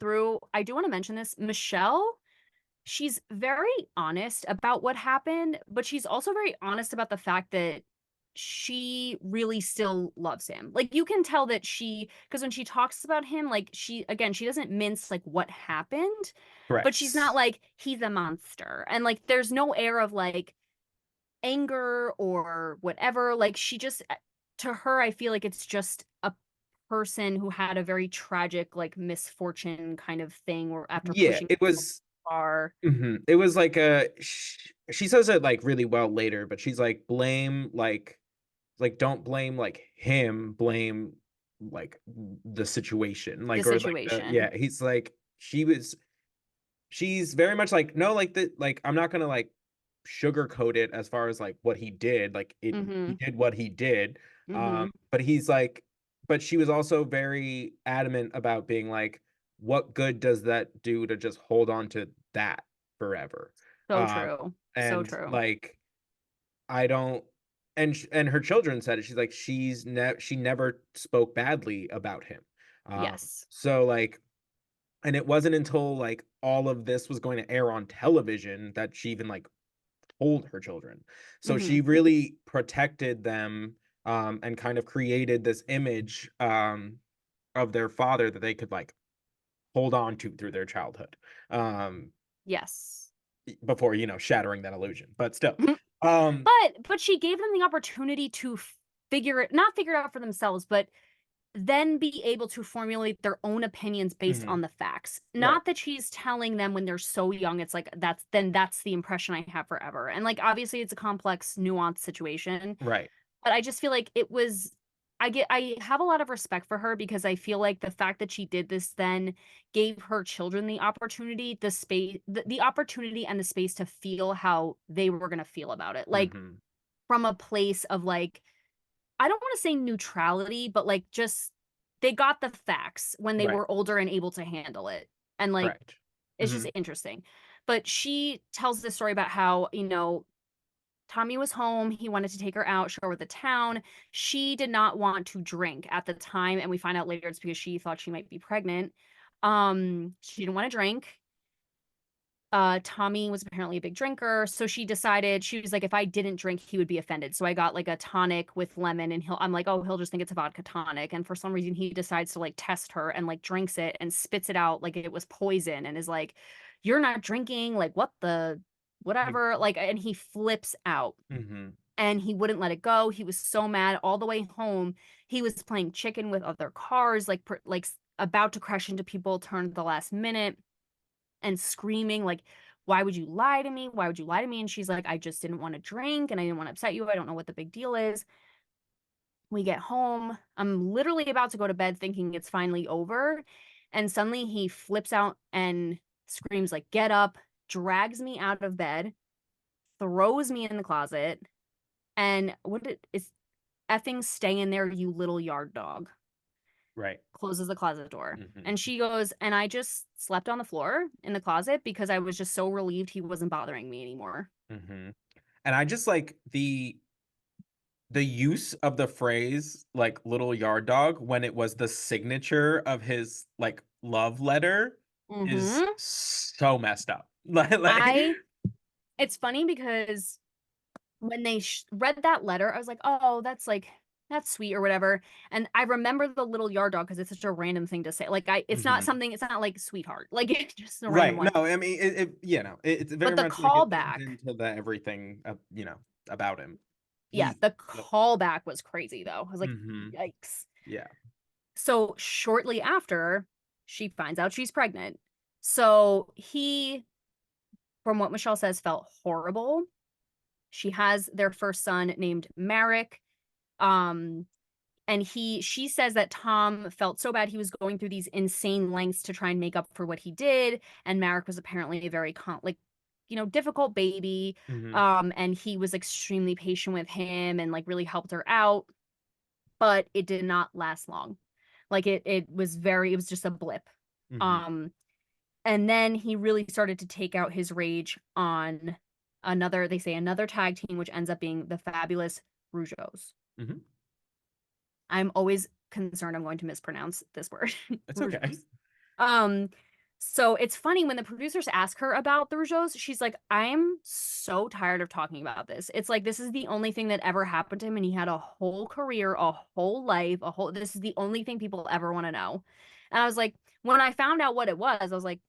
through, I do want to mention this. Michelle, she's very honest about what happened, but she's also very honest about the fact that she really still loves him. Like you can tell that because when she talks about him, like she doesn't mince like what happened, but she's not Correct. like he's a monster. And like there's no air of like anger or whatever. Like she just to her, I feel like it's just a person who had a very tragic like misfortune kind of thing or after Yeah, pushing it herself was. far. It was like a. She says it like really well later, but she's like blame like don't blame like him, blame like the situation, The like or like situation. yeah. He's like she's very much like no, like the like I'm not gonna like sugarcoat it as far as like what he did. Like he Mm-hmm. did what he did. Mm-hmm. But he's like, but she was also very adamant about being like, what good does that do to just hold on to that forever? So Um, true. So and true. like I don't, and her children said it. She's like she never spoke badly about him. Yes. So like and it wasn't until like all of this was going to air on television that she even like told her children. So Mm-hmm. she really protected them and kind of created this image of their father that they could like hold on to through their childhood um, Yes. before shattering that illusion. But still, Mhm. um, But she gave them the opportunity to not figure it out for themselves, but then be able to formulate their own opinions based mhm, on the facts. right, Not that she's telling them when they're so young, it's like that's the impression I have forever. And like obviously it's a complex, nuanced situation, right, but I just feel like it was I have a lot of respect for her because I feel like the fact that she did this then gave her children the opportunity, the space, the opportunity and the space to feel how they were going to feel about it. Like Mm-hmm. from a place of like, I don't want to say neutrality, but like just they got the facts when they Right. were older and able to handle it. And like Correct. it's Mm-hmm. just interesting. But she tells this story about how, Tommy was home. He wanted to take her out, show her the town. She did not want to drink at the time, and we find out later it's because she thought she might be pregnant. She didn't want to drink. Tommy was apparently a big drinker, so she decided she was like, if I didn't drink, he would be offended. So I got like a tonic with lemon, and I'm like, oh, he'll just think it's a vodka tonic. And for some reason, he decides to like test her and like drinks it and spits it out like it was poison, and is like, "You're not drinking, like what the Like, whatever." Like, and he flips out mm-hmm. and he wouldn't let it go. He was so mad all the way home. He was playing chicken with other cars, like about to crash into people, turned at the last minute and screaming like, why would you lie to me? Why would you lie to me? And she's like, I just didn't want to drink and I didn't want to upset you. I don't know what the big deal is. We get home. I'm literally about to go to bed thinking it's finally over. And suddenly he flips out and screams like, get up, drags me out of bed, throws me in the closet. And is effing stay in there, you little yard dog. Right. Closes the closet door. Mm-hmm. And she goes, and I just slept on the floor in the closet because I was just so relieved he wasn't bothering me anymore. Mm-hmm. And I just like the use of the phrase like little yard dog when it was the signature of his like love letter is Mm-hmm. so messed up. Like It's funny because when they read that letter, I was like, oh, that's sweet or whatever. And I remember the little yard dog because it's such a random thing to say. Like, Mhm. it's not like sweetheart. Like, it's just a random Right. No, one. I mean it's very But the much like it leans callback, into the everything about him. yeah, He's the the callback was crazy though. I was like, Mhm. yikes. Yeah. So shortly after, she finds out she's pregnant. So he, from what Michelle says, felt horrible. She has their first son named Marek. Um, and she says that Tom felt so bad he was going through these insane lengths to try and make up for what he did. And Marek was apparently a very difficult baby. Mhm. And he was extremely patient with him and like really helped her out. But it did not last long. Like it was just a blip. Mhm. Um, and then he really started to take out his rage on another tag team, which ends up being the Fabulous Rougeaus. Mhm. I'm always concerned I'm going to mispronounce this word. It's okay. Rougeaus. Um, so it's funny when the producers ask her about the Rougeaus, she's like, I'm so tired of talking about this. It's like this is the only thing that ever happened to him, and he had a whole career, a whole life, this is the only thing people ever want to know. And I was like, when I found out what it was, I was like,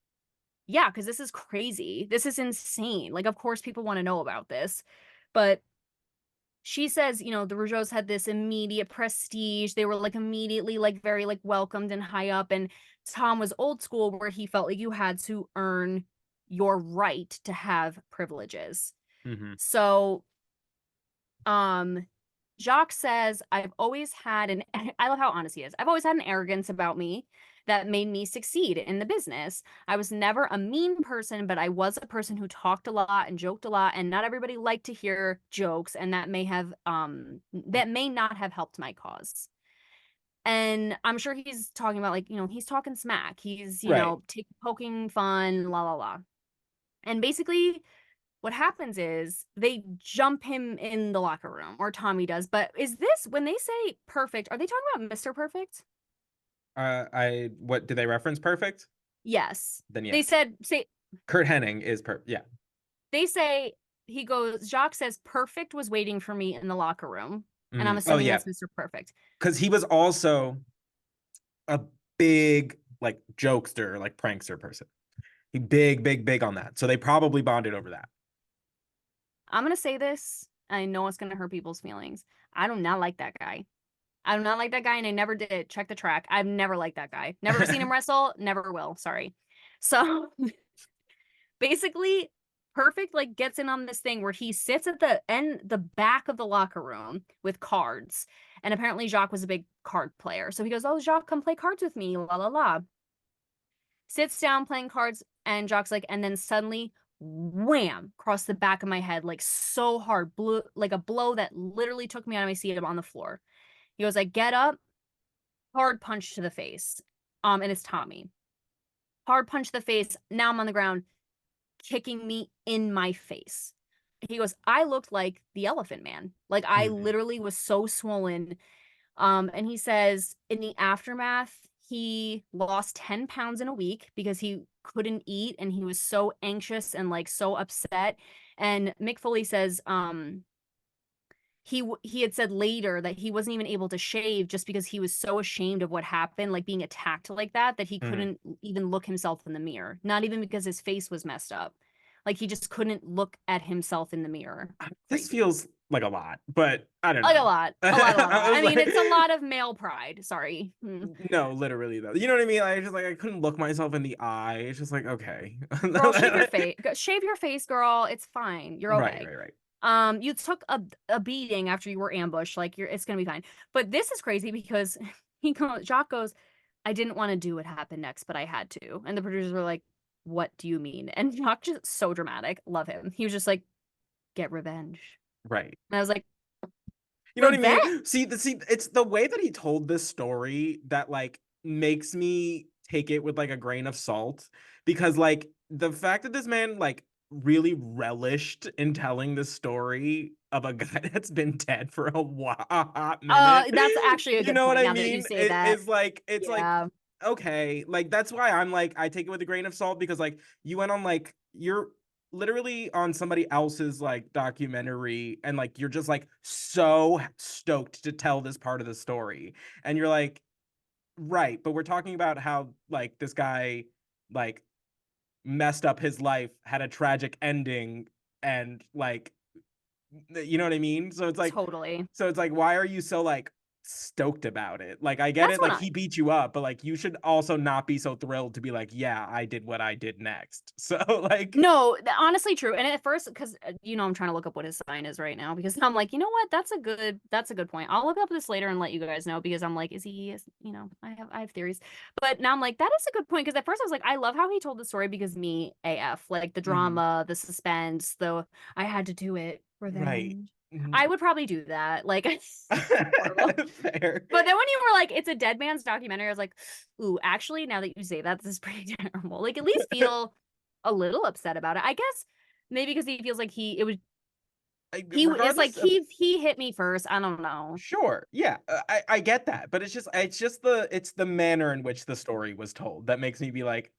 yeah, because this is crazy. This is insane. Like, of course people want to know about this. But she says, the Rougeaus had this immediate prestige. They were like immediately like very like welcomed and high up. And Tom was old school where he felt like you had to earn your right to have privileges. Mhm. So, um, Jacques says, I've always had I love how honest he is. I've always had an arrogance about me that made me succeed in the business. I was never a mean person, but I was a person who talked a lot and joked a lot, and not everybody liked to hear jokes, and that may not have helped my cause. And I'm sure he's talking about like, he's talking smack. He's, Right. poking fun, la la la. And basically what happens is they jump him in the locker room, or Tommy does. But is this when they say perfect, are they talking about Mr. Perfect? I what did they reference perfect? Yes. Then They yes. said say Kurt Hennig is yeah. they say he goes, Jacques says perfect was waiting for me in the locker room. And I'm Mm. Oh assuming yeah. that's Mr. Perfect. Cuz he was also a big like jokester, like prankster person. He big on that. So they probably bonded over that. I'm gonna say this. I know it's gonna hurt people's feelings. I do not like that guy. I do not like that guy, and I never did. Check the track. I've never liked that guy. Never seen him wrestle. Never will. Sorry. So basically, perfect, like, gets in on this thing where he sits at the back of the locker room with cards. And apparently Jacques was a big card player. So he goes, "Oh, Jacques, come play cards with me, la la la." Sits down playing cards, and Jacques like, and then suddenly, wham, across the back of my head, like so hard, blew like a blow that literally took me out of my seat. I'm on the floor. He goes, "I get up, hard punch to the face." And it's Tommy. Hard punch to the face. Now I'm on the ground, kicking me in my face. He goes, "I looked like the Elephant Man. Like I literally was so swollen." And he says in the aftermath, he lost 10 pounds in a week because he couldn't eat and he was so anxious and like so upset. And Mick Foley says, he had said later that he wasn't even able to shave just because he was so ashamed of what happened, like being attacked like that he couldn't even look himself in the mirror. Not even because his face was messed up. Like he just couldn't look at himself in the mirror. This feels like a lot, but I don't Like know. a lot. I mean, it's a lot of male pride. Sorry. No, literally though. You know what I mean? I just like I couldn't look myself in the eye. It's just like okay. Girl, shave your face. Shave your face, girl. It's fine. You're okay. Right. You took a beating after you were ambushed. Like it's gonna be fine. But this is crazy because Jacques goes, "I didn't want to do what happened next, but I had to." And the producers were like, "What do you mean?" And Jacques just so dramatic. Love him. He was just like, "Get revenge." Right. And I was like, You know what I "Revenge?" mean? See, it's the way that he told this story that like makes me take it with like a grain of salt because like the fact that this man like really relished in telling the story of a guy that's been dead for a hot minute. That's actually a You good know what point I now that you mean? say that. It's like Yeah. okay, like that's why I'm like I take it with a grain of salt because like you went on like you're literally on somebody else's like documentary and like you're just like so stoked to tell this part of the story and you're like right, but we're talking about how like this guy like messed up his life, had a tragic ending and like you know what I mean? Totally. So it's like why are you so like stoked about it? Like I get That's it, what like I he beat you up, but like you should also not be so thrilled to be like, yeah, I did what I did next. So like No, honestly true. And at first, because I'm trying to look up what his sign is right now because I'm like, you know what? That's a good point. I'll look up this later and let you guys know because I'm like, I have theories. But now I'm like, that is a good point. Because at first I was like, I love how he told the story because me AF, like the mhm, drama, the suspense, the I had to do it, right. revenge. Mhm. I would probably do that. Like horrible. Fair. But then when you were like, it's a dead man's documentary, I was like, ooh, actually, now that you say that, this is pretty terrible. Like, at least feel a little upset about it. I guess maybe because he feels like it's like Regardless of he hit me first. I don't know. sure, yeah, I get that, but it's the manner in which the story was told that makes me be like,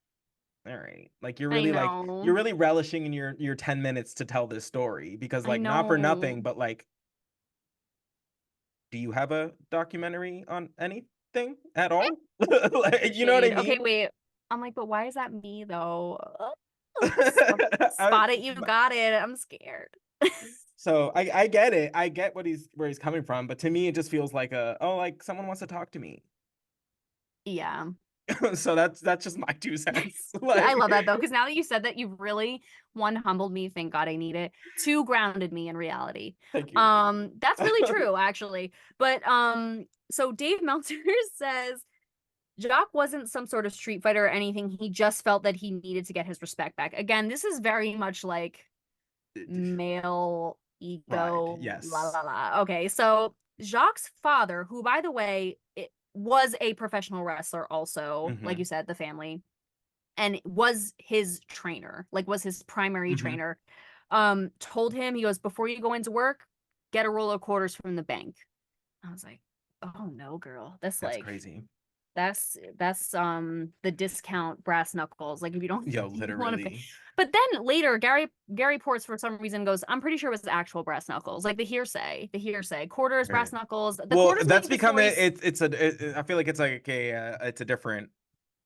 all right, I like know. you're really relishing in your 10 minutes to tell this story because I like not for know. nothing, but like, do you have a documentary on anything at all? Like, you know what I Shade. Okay, mean? wait. I'm like, but why is that me though? I, Spot it, you got it. I'm scared. so I get it. I get where he's coming from, but to me it just feels like like someone wants to talk to me. Yeah. So that's just my 2 cents. I love Like that though, because now that you said that, you've really one humbled me, thank God I need it. Two grounded me in reality. thank you. That's really true, actually. But so Dave Meltzer says Jacques wasn't some sort of street fighter or anything. He just felt that he needed to get his respect back. Again, this is very much like male Pride, ego, la yes. la la. Okay, so Jacques' father, who by the way, was a professional wrestler, also, like you Hmm. said, the family and was his trainer, like was his primary Hmm. trainer, told him, he goes, before you go into work, get a roll of quarters from the bank. I was like, oh no, girl. That's crazy. That's the discount brass knuckles. Like if you don't Yo, you want to pay. literally. But then later, Gary Ports for some reason goes, I'm pretty sure it was actual brass knuckles. Like the hearsay. Quarters, brass Right. knuckles. The Well, quarters that's made the become stories. I feel like it's like it's a different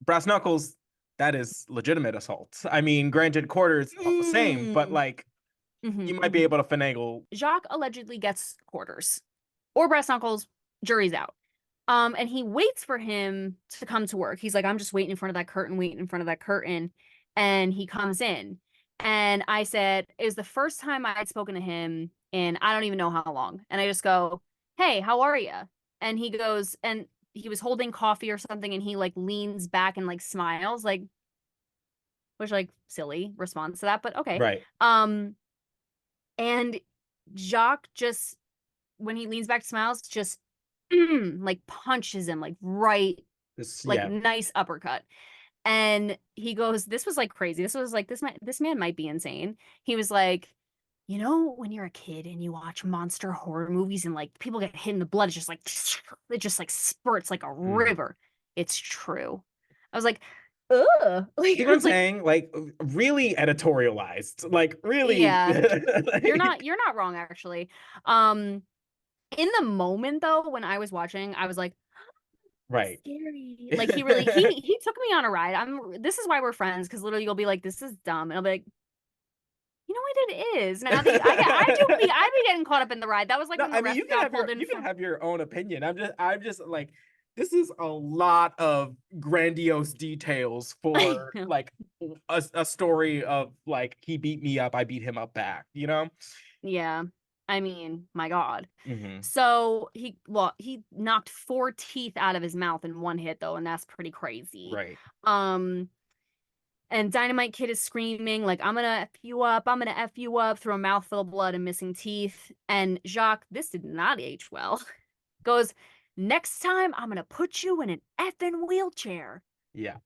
brass knuckles. That is legitimate assault. I mean, granted, quarters same, but Mm. like Hmm, you might be hmm. able to finagle. Jacques allegedly gets quarters or brass knuckles. Jury's out. And he waits for him to come to work. He's like, I'm just waiting in front of that curtain, waiting in front of that curtain. And he comes in. And I said, it was the first time I had spoken to him in I don't even know how long. And I just go, hey, how are you? And he goes, and he was holding coffee or something, and he like leans back and like smiles, like, which like silly response to that, but okay. Right. And Jacques just, when he leans back, smiles, just like punches him like right, This, like yeah. nice uppercut. And he goes, this was like crazy. This was like this man might be insane. He was like, you know, when you're a kid and you watch monster horror movies and like people get hit in the blood, it's just like it just like spurts like a Mhm. river. It's true. I was like, ugh. Like You know I what I'm was like, saying? Like really editorialized. Like really yeah, like, you're not wrong actually. Um, in the moment though, when I was watching, I was like, right. scary. Like he really he took me on a ride. This is why we're friends, because literally you'll be like, this is dumb. And I'll be like, you know what it is. Now that I be getting caught up in the ride. That was like No, when the I mean ref got pulled in you can from have your own opinion. I'm just like this is a lot of grandiose details I for know. like a story of like he beat me up, I beat him up back, you know? Yeah. I mean, my God. Hmm. So he knocked four teeth out of his mouth in one hit though, and that's pretty crazy. Right. Um, and Dynamite Kid is screaming, like, I'm gonna F you up, I'm gonna F you up, through a mouthful of blood and missing teeth. And Jacques, this did not age well, goes, next time I'm gonna put you in an effing wheelchair. Yeah.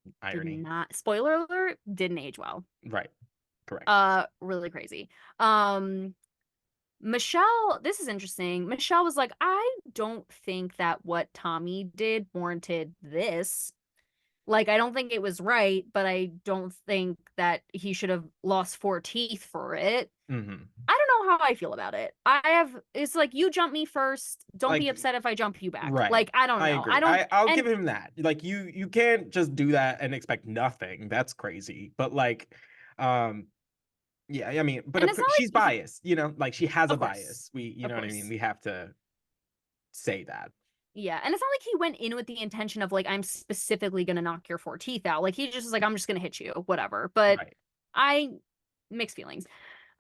Did Irony. not, spoiler alert, didn't age well. Right. Correct. Really crazy. Um, Michelle, this is interesting. Michelle was like, I don't think that what Tommy did warranted this. Like, I don't think it was right, but I don't think that he should have lost four teeth for it. Hmm. I don't know how I feel about it. It's like, you jump me first. Don't be Like upset if I jump you back. right. Like, I don't I know. agree. I don't, I'll and give him that. Like you can't just do that and expect nothing. That's crazy. But like um yeah, I mean, but and it's not she's like he, biased, you know, like she has a of course, bias. You of know what I mean? course. We have to say that. Yeah, and it's not like he went in with the intention of like I'm specifically gonna knock your four teeth out. Like he just was like I'm just gonna hit you, whatever. But Right. I mixed feelings.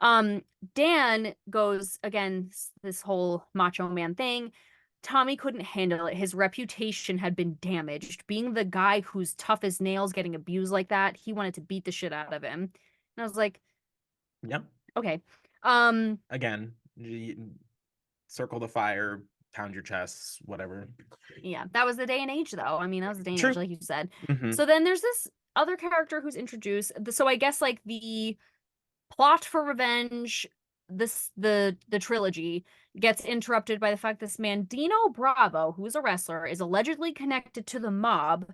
Um, Dan goes again this whole macho man thing. Tommy couldn't handle it. His reputation had been damaged. Being the guy who's tough as nails, getting abused like that, he wanted to beat the shit out of him. And I was like, Yep. okay. Um, Again, circle the fire, pound your chests, whatever. yeah, that was the day and age, though. I mean, that was the day and age, True. like you said. Hmm. So then there's this other character who's introduced. So I guess like the plot for revenge, the trilogy gets interrupted by the fact this man Dino Bravo, who's a wrestler, is allegedly connected to the mob,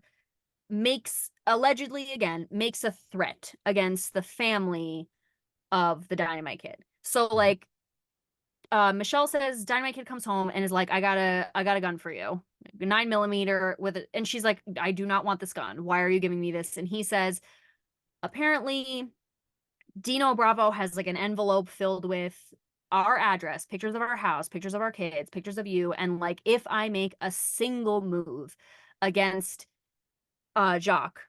makes allegedly again makes a threat against the family of the Dynamite Kid. So like Michelle says Dynamite Kid comes home and is like, I got a gun for you. 9mm with it. And she's like, I do not want this gun. Why are you giving me this? And he says, apparently Dino Bravo has like an envelope filled with our address, pictures of our house, pictures of our kids, pictures of you. And like, if I make a single move against Jock,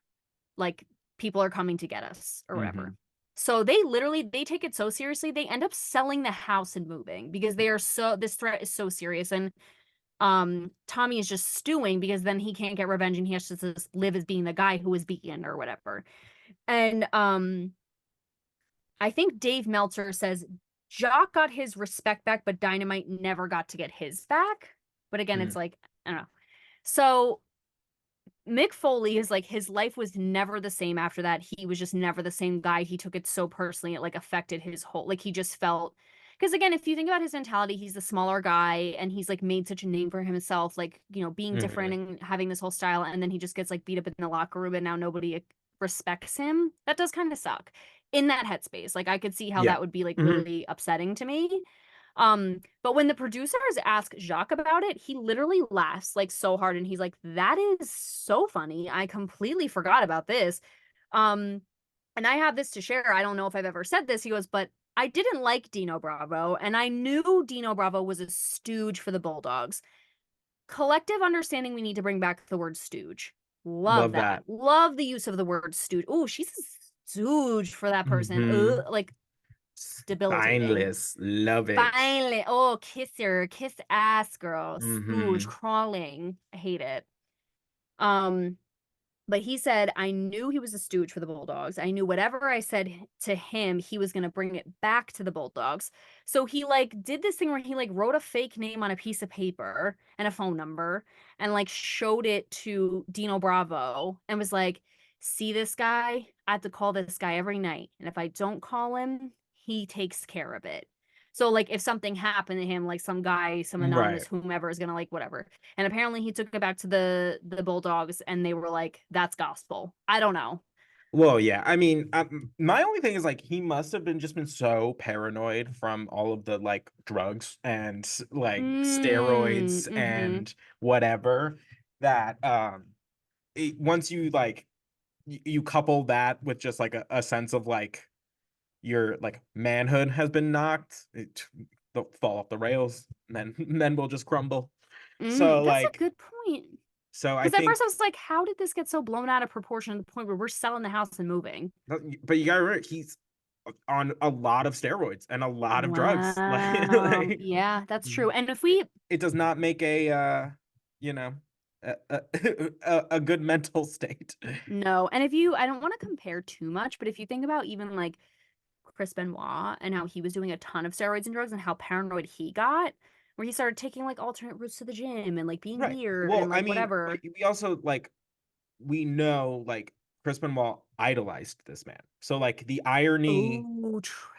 like people are coming to get us or whatever. Hmm. So they take it so seriously, they end up selling the house and moving because they are so this threat is so serious. And Tommy is just stewing because then he can't get revenge and he has to just live as being the guy who was beaten or whatever. And I think Dave Meltzer says Jock got his respect back, but Dynamite never got to get his back. But again, it's like, I don't know. So Mick Foley is like his life was never the same after that. He was just never the same guy. He took it so personally, it like affected his whole like he just felt because again, if you think about his mentality, he's the smaller guy and he's like made such a name for himself, like, you know, being different Hmm. and having this whole style, and then he just gets like beat up in the locker room and now nobody respects him. That does kind of suck in that headspace. Like I could see how Yeah. that would be like Hmm. really upsetting to me. But when the producers ask Jacques about it, he literally laughs like so hard and he's like, that is so funny. I completely forgot about this. Um, and I have this to share. I don't know if I've ever said this. He goes, but I didn't like Dino Bravo, and I knew Dino Bravo was a stooge for the Bulldogs. Collective understanding, we need to bring back the word stooge. Love Love that. that. Love the use of the word stooge. Oh, she's stooge for that person. Mm-hmm. Ugh, like debilitating. Spineless. Love it. Finally, oh, kiss her, kiss ass, girl, stooge, Mm-hmm. crawling. I hate it. Um, but he said, I knew he was a stooge for the Bulldogs. I knew whatever I said to him, he was going to bring it back to the Bulldogs. So he like did this thing where he like wrote a fake name on a piece of paper and a phone number and like showed it to Dino Bravo and was like, see this guy? I have to call this guy every night. And if I don't call him, he takes care of it. So like if something happened to him, like some guy, some Right. anonymous whomever is gonna like whatever. And apparently he took it back to the Bulldogs and they were like, that's gospel. I don't know. Well, yeah. I mean, my only thing is like he must have been just been so paranoid from all of the like drugs and like steroids Mm-hmm. and whatever that once you like you couple that with just like a sense of like your like manhood has been knocked, they'll fall off the rails, and then we'll just crumble. Mm-hmm. So That's a like good point. so I Because at think first I was like, how did this get so blown out of proportion to the point where we're selling the house and moving? but you gotta remember he's on a lot of steroids and a lot of drugs. Wow. Yeah, that's true. And if we It does not make a you know a good mental state. no, and if you I don't want to compare too much, but if you think about even like Chris Benoit and how he was doing a ton of steroids and drugs and how paranoid he got, where he started taking like alternate routes to the gym and like being Right. weird Well, and I like mean, whatever. we also like we know like Chris Benoit idolized this man. So like Oh, true.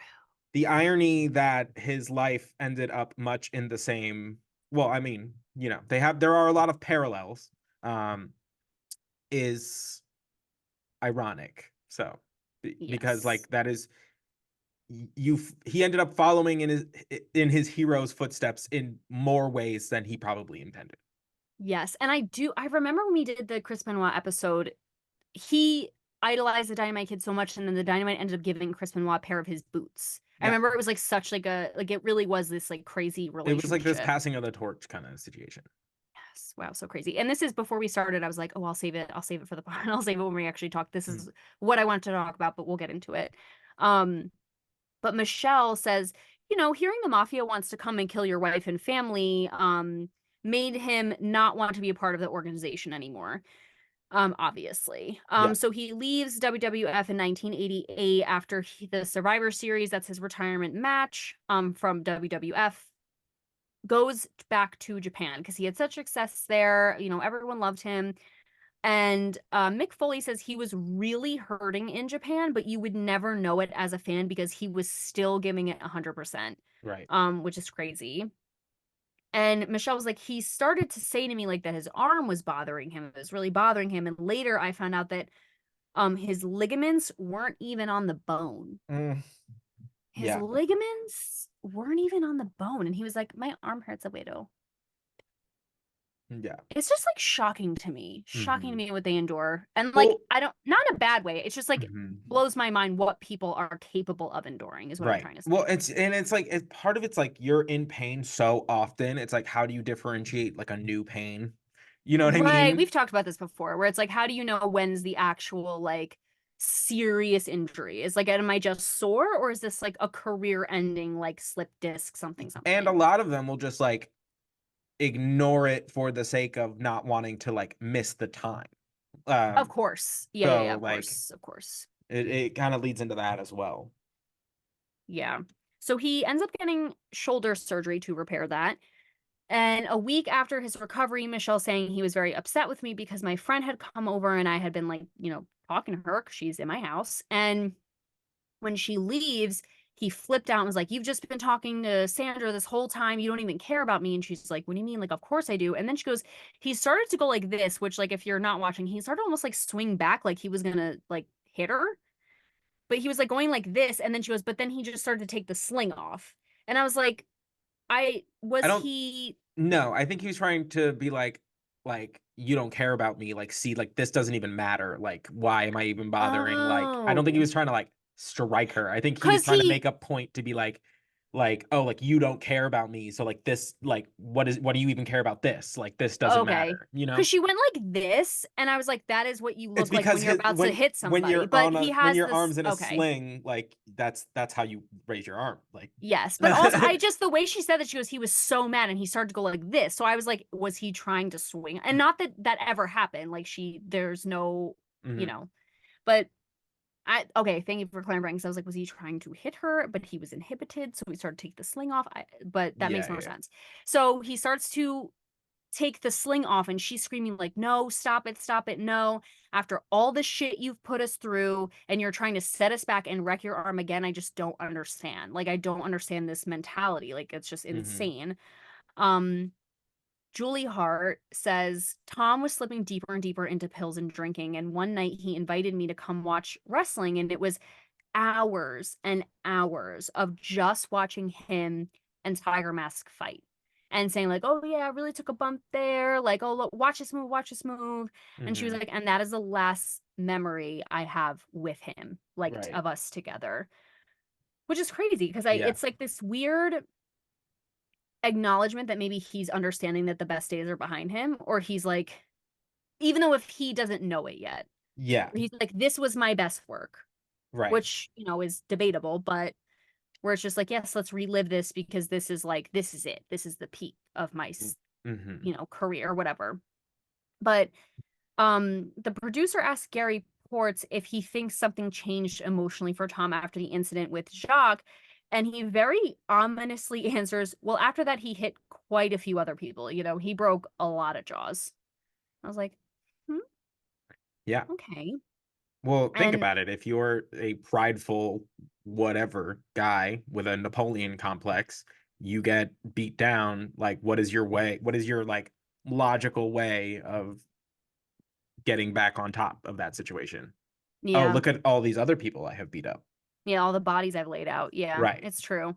the irony that his life ended up much in the same, well, I mean, there are a lot of parallels, um is ironic. So because Yes. like that is he ended up following in his hero's footsteps in more ways than he probably intended. Yes. And I remember when we did the Chris Benoit episode, he idolized the Dynamite Kid so much, and then the Dynamite ended up giving Chris Benoit a pair of his boots. I Yeah. remember it was like such like a like it really was this like crazy It was like this relationship. passing of the torch kind of situation. Yes. Wow, so crazy. And this is before we started. I was like, oh, I'll save it. I'll save it for the pod. I'll save it when we actually talk. This Mm. is what I wanted to talk about, but we'll get into it. Um, but Michelle says, hearing the mafia wants to come and kill your wife and family, made him not want to be a part of the organization anymore. Obviously. Yeah. So he leaves WWF in 1988 after the Survivor Series. That's his retirement match, from WWF. Goes back to Japan because he had such success there. Everyone loved him. And Mick Foley says he was really hurting in Japan, but you would never know it as a fan because he was still giving it 100%, Right. which is crazy. And Michelle was like, he started to say to me like that his arm was bothering him. It was really bothering him. And later I found out that his ligaments weren't even on the bone. Mm, His yeah. ligaments weren't even on the bone. And he was like, my arm hurts a little. Yeah. It's just like shocking to Hmm. me what they endure. And like, Well, I don't, not in a bad way. It's just like mhm. blows my mind what people are capable of enduring, is what I'm Right. trying to Well, say. it's like part of it's like you're in pain so often. It's like how do you differentiate like a new pain? You know what I Right. mean? We've talked about this before, where it's like, how do you know when's the actual like serious injury? Is like, am I just sore or is this like a career ending, like slip disc, something, And a something? lot of them will just like ignore it for the sake of not wanting to like miss the time. Of Um, course. Yeah, yeah, yeah, so of like course. Of course. it kind of leads into that as well. Yeah. So he ends up getting shoulder surgery to repair that. And a week after his recovery, Michelle saying he was very upset with me because my friend had come over and I had been like, talking to her because she's in my house. And when she leaves, he flipped out and was like, you've just been talking to Sandra this whole time. You don't even care about me. And she's like, what do you mean? Like, of course I do. And then she goes, he started to go like this, which, like, if you're not watching, he started almost like swing back, like he was gonna like hit her. But he was like going like this. And then she goes, but then he just started to take the sling off. And I was like, I was don't he, No, I think he was trying to be like you don't care about me. Like, see, like this doesn't even matter. Like, why am I even bothering? Like, I don't think he oh, was trying to like strike her. I think he was because trying to he, make a point to be like, like, oh, like you don't care about me, so like this, like what do you even care about this? Like this doesn't Okay. matter, you Because know? she went like this, and I was like, that is what you It's look like when because you're about to hit when somebody. you're But he when has your this. arms in a Okay. sling, like that's how you raise your arm, like. Yes. But also, I just, the way she said that, she goes, he was so mad and he started to go like this. So I was like, was he trying to swing? And not that that ever happened. Like, there's no, you Mhm. know, but okay, thank you for clarifying. Because I was like, was he trying to hit her? But he was inhibited. So he started to take the sling off. But that makes Yeah, more yeah. sense. So he starts to take the sling off and she's screaming like, no, stop it, no. After all the shit you've put us through and you're trying to set us back and wreck your arm again, I just don't understand. Like, I don't understand this mentality. Like, it's just Mhm. insane. um Julie Hart says Tom was slipping deeper and deeper into pills and drinking, and one night he invited me to come watch wrestling, and it was hours and hours of just watching him and Tiger Mask fight and saying like, "Oh yeah, I really took a bump there. Like, oh look, watch this move, watch this move." And she was Mhm. like, "And that is the last memory I have with him, like Right. of us together." Which is crazy because I Yeah. it's like this weird acknowledgement that maybe he's understanding that the best days are behind him, or he's like, even though if he doesn't know it yet, Yeah. he's like, this was my best work, Right. which, is debatable, but where it's just like, yes, let's relive this because this is like, this is it. This is the peak of my, Mhm. career, whatever. But the producer asked Gary Ports if he thinks something changed emotionally for Tom after the incident with Jacques, and he very ominously answers, well, after that he hit quite a few other people. He broke a lot of jaws. I was like, hmm, Yeah. okay. Well, think And about it. If you're a prideful whatever guy with a Napoleon complex, you get beat down, like what is your way? What is your like logical way of getting back on top of that situation? Oh, yeah, look at all these other people I have beat up. yeah, all the bodies I've laid out. Yeah, Right. it's true.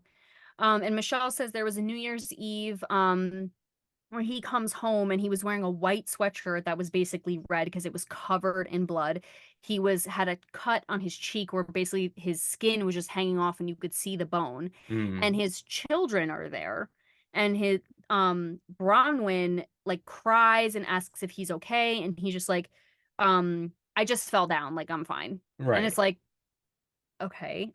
And Michelle says there was a New Year's Eve where he comes home and he was wearing a white sweatshirt that was basically red because it was covered in blood. He had a cut on his cheek where basically his skin was just hanging off and you could see the bone. And Mm. his children are there. And his Bronwyn like cries and asks if he's okay. And he's just like, I just fell down, like I'm fine. And Right. it's like, okay.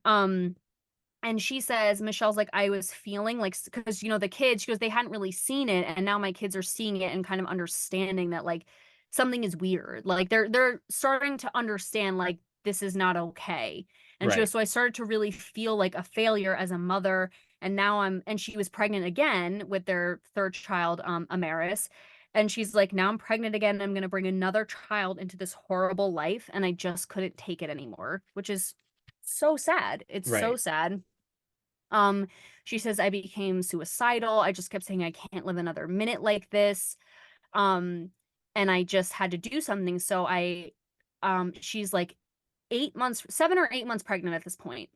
And she says, Michelle's like, I was feeling like, because, the kids, she goes, they hadn't really seen it. And now my kids are seeing it and kind of understanding that like something is weird. Like they're starting to understand like this is not okay. And she Right. goes, so I started to really feel like a failure as a mother. And now and she was pregnant again with their third child, Amaris. And she's like, now I'm pregnant again. And I'm going to bring another child into this horrible life. And I just couldn't take it anymore, which is so sad. It's so Right. sad. um, she says I became suicidal. I just kept saying I can't live another minute like this. Um, and I just had to do something. So she's like 8 months, 7 or 8 months pregnant at this point.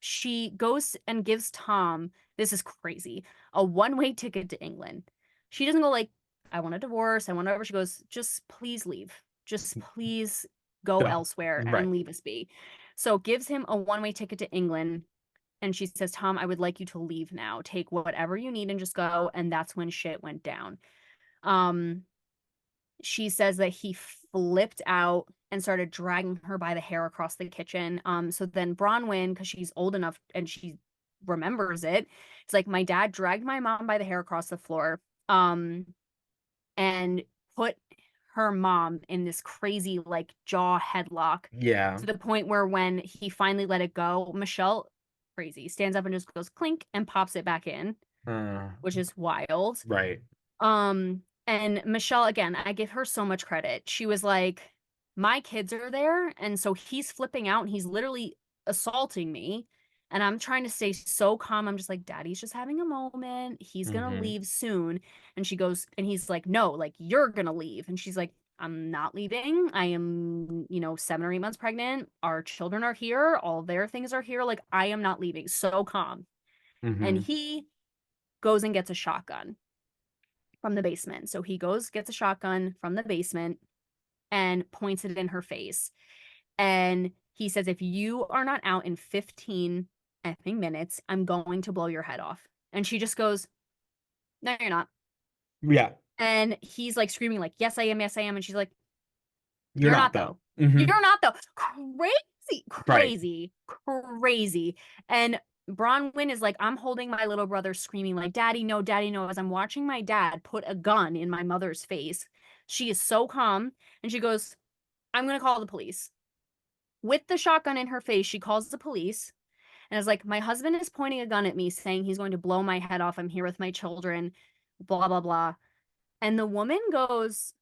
She goes and gives Tom, this is crazy, a one-way ticket to England. She doesn't go like, I want a divorce, I want whatever. She goes, just please leave. Just please go Duh. elsewhere Right. and leave us be. So gives him a one-way ticket to England, and she says, Tom, I would like you to leave now. Take whatever you need and just go. And that's when shit went down. Um, she says that he flipped out and started dragging her by the hair across the kitchen. So then Bronwyn, because she's old enough and she remembers it, it's like my dad dragged my mom by the hair across the floor, and put her mom in this crazy like jaw headlock Yeah. to the point where when he finally let it go, Michelle, crazy, stands up and just goes clink and pops it back in, Uh, which is wild. right. And Michelle, again, I give her so much credit. She was like, my kids are there, and so he's flipping out and he's literally assaulting me. And I'm trying to stay so calm. I'm just like, Daddy's just having a moment. He's gonna Hmm. leave soon. And she goes, and he's like, no, like you're gonna leave. And she's like, I'm not leaving. I am, 7 or 8 months pregnant. Our children are here. All their things are here. Like, I am not leaving. So calm. And Hmm. he goes and gets a shotgun from the basement. So he goes, gets a shotgun from the basement and points it in her face. And he says, if you are not out in 15 effing minutes. I'm going to blow your head off. And she just goes, no, you're not. Yeah. And he's like screaming, like, yes, I am. Yes, I am. And she's like, You're you're not not, though. though. Mm-hmm. You're not, though. Crazy, Right. crazy, crazy. And Bronwyn is like, I'm holding my little brother screaming, like, Daddy, no, Daddy, no. As I'm watching my dad put a gun in my mother's face, she is so calm. And she goes, I'm going to call the police. With the shotgun in her face, she calls the police and is like, my husband is pointing a gun at me, saying he's going to blow my head off. I'm here with my children, blah, blah, blah. And the woman goes,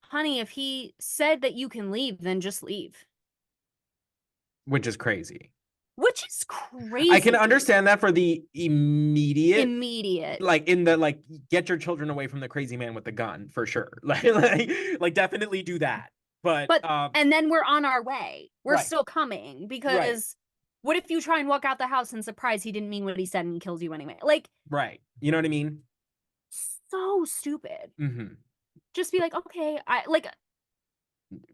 honey, if he said that you can leave, then just leave. Which is crazy. Which is crazy. I can understand that for the immediate, like in the like, get your children away from the crazy man with the gun for sure. Like definitely do that. But and then we're on our way. We're right. still coming because Right. what if you try and walk out the house and surprise he didn't mean what he said and kills you anyway? Like, right. You know what I mean? so stupid. Mm-hmm. Just be like, okay,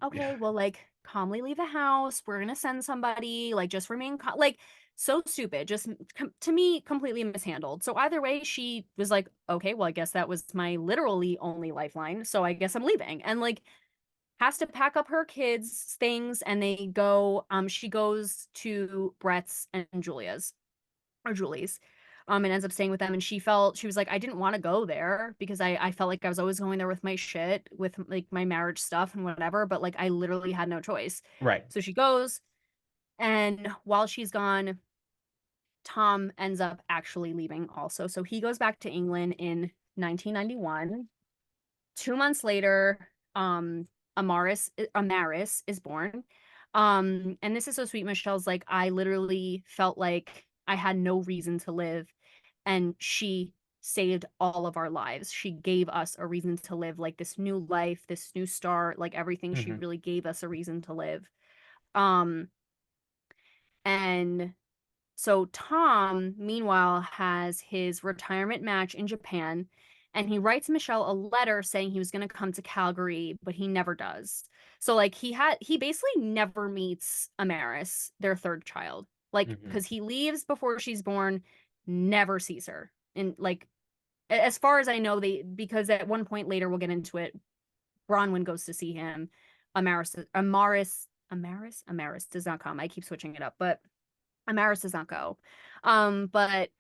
okay, well, like, calmly leave the house. We're gonna send somebody. Like, just remain like, so stupid. Just to me, completely mishandled. So either way, she was like, okay, well, I guess that was my literally only lifeline. So I guess I'm leaving. And like, has to pack up her kids' things, and they go. She goes to Brett's and Julia's or Julie's. And ends up staying with them. And she was like, I didn't want to go there because I felt like I was always going there with my shit, with like my marriage stuff and whatever. But like, I literally had no choice. Right. So she goes. And while she's gone, Tom ends up actually leaving also. So he goes back to England in 1991. 2 months later, Amaris is born. And this is so sweet. Michelle's like, I literally felt like I had no reason to live. And she saved all of our lives. She gave us a reason to live, like this new life, this new start, like everything. She Mm-hmm. really gave us a reason to live. Um, and so Tom, meanwhile, has his retirement match in Japan, and he writes Michelle a letter saying he was going to come to Calgary, but he never does. So like he basically never meets Amaris, their third child. Like Mm-hmm. because he leaves before she's born, never sees her. And like as far as I know, because at one point later we'll get into it, Bronwyn goes to see him. Amaris does not come. I keep switching it up, but Amaris does not go. But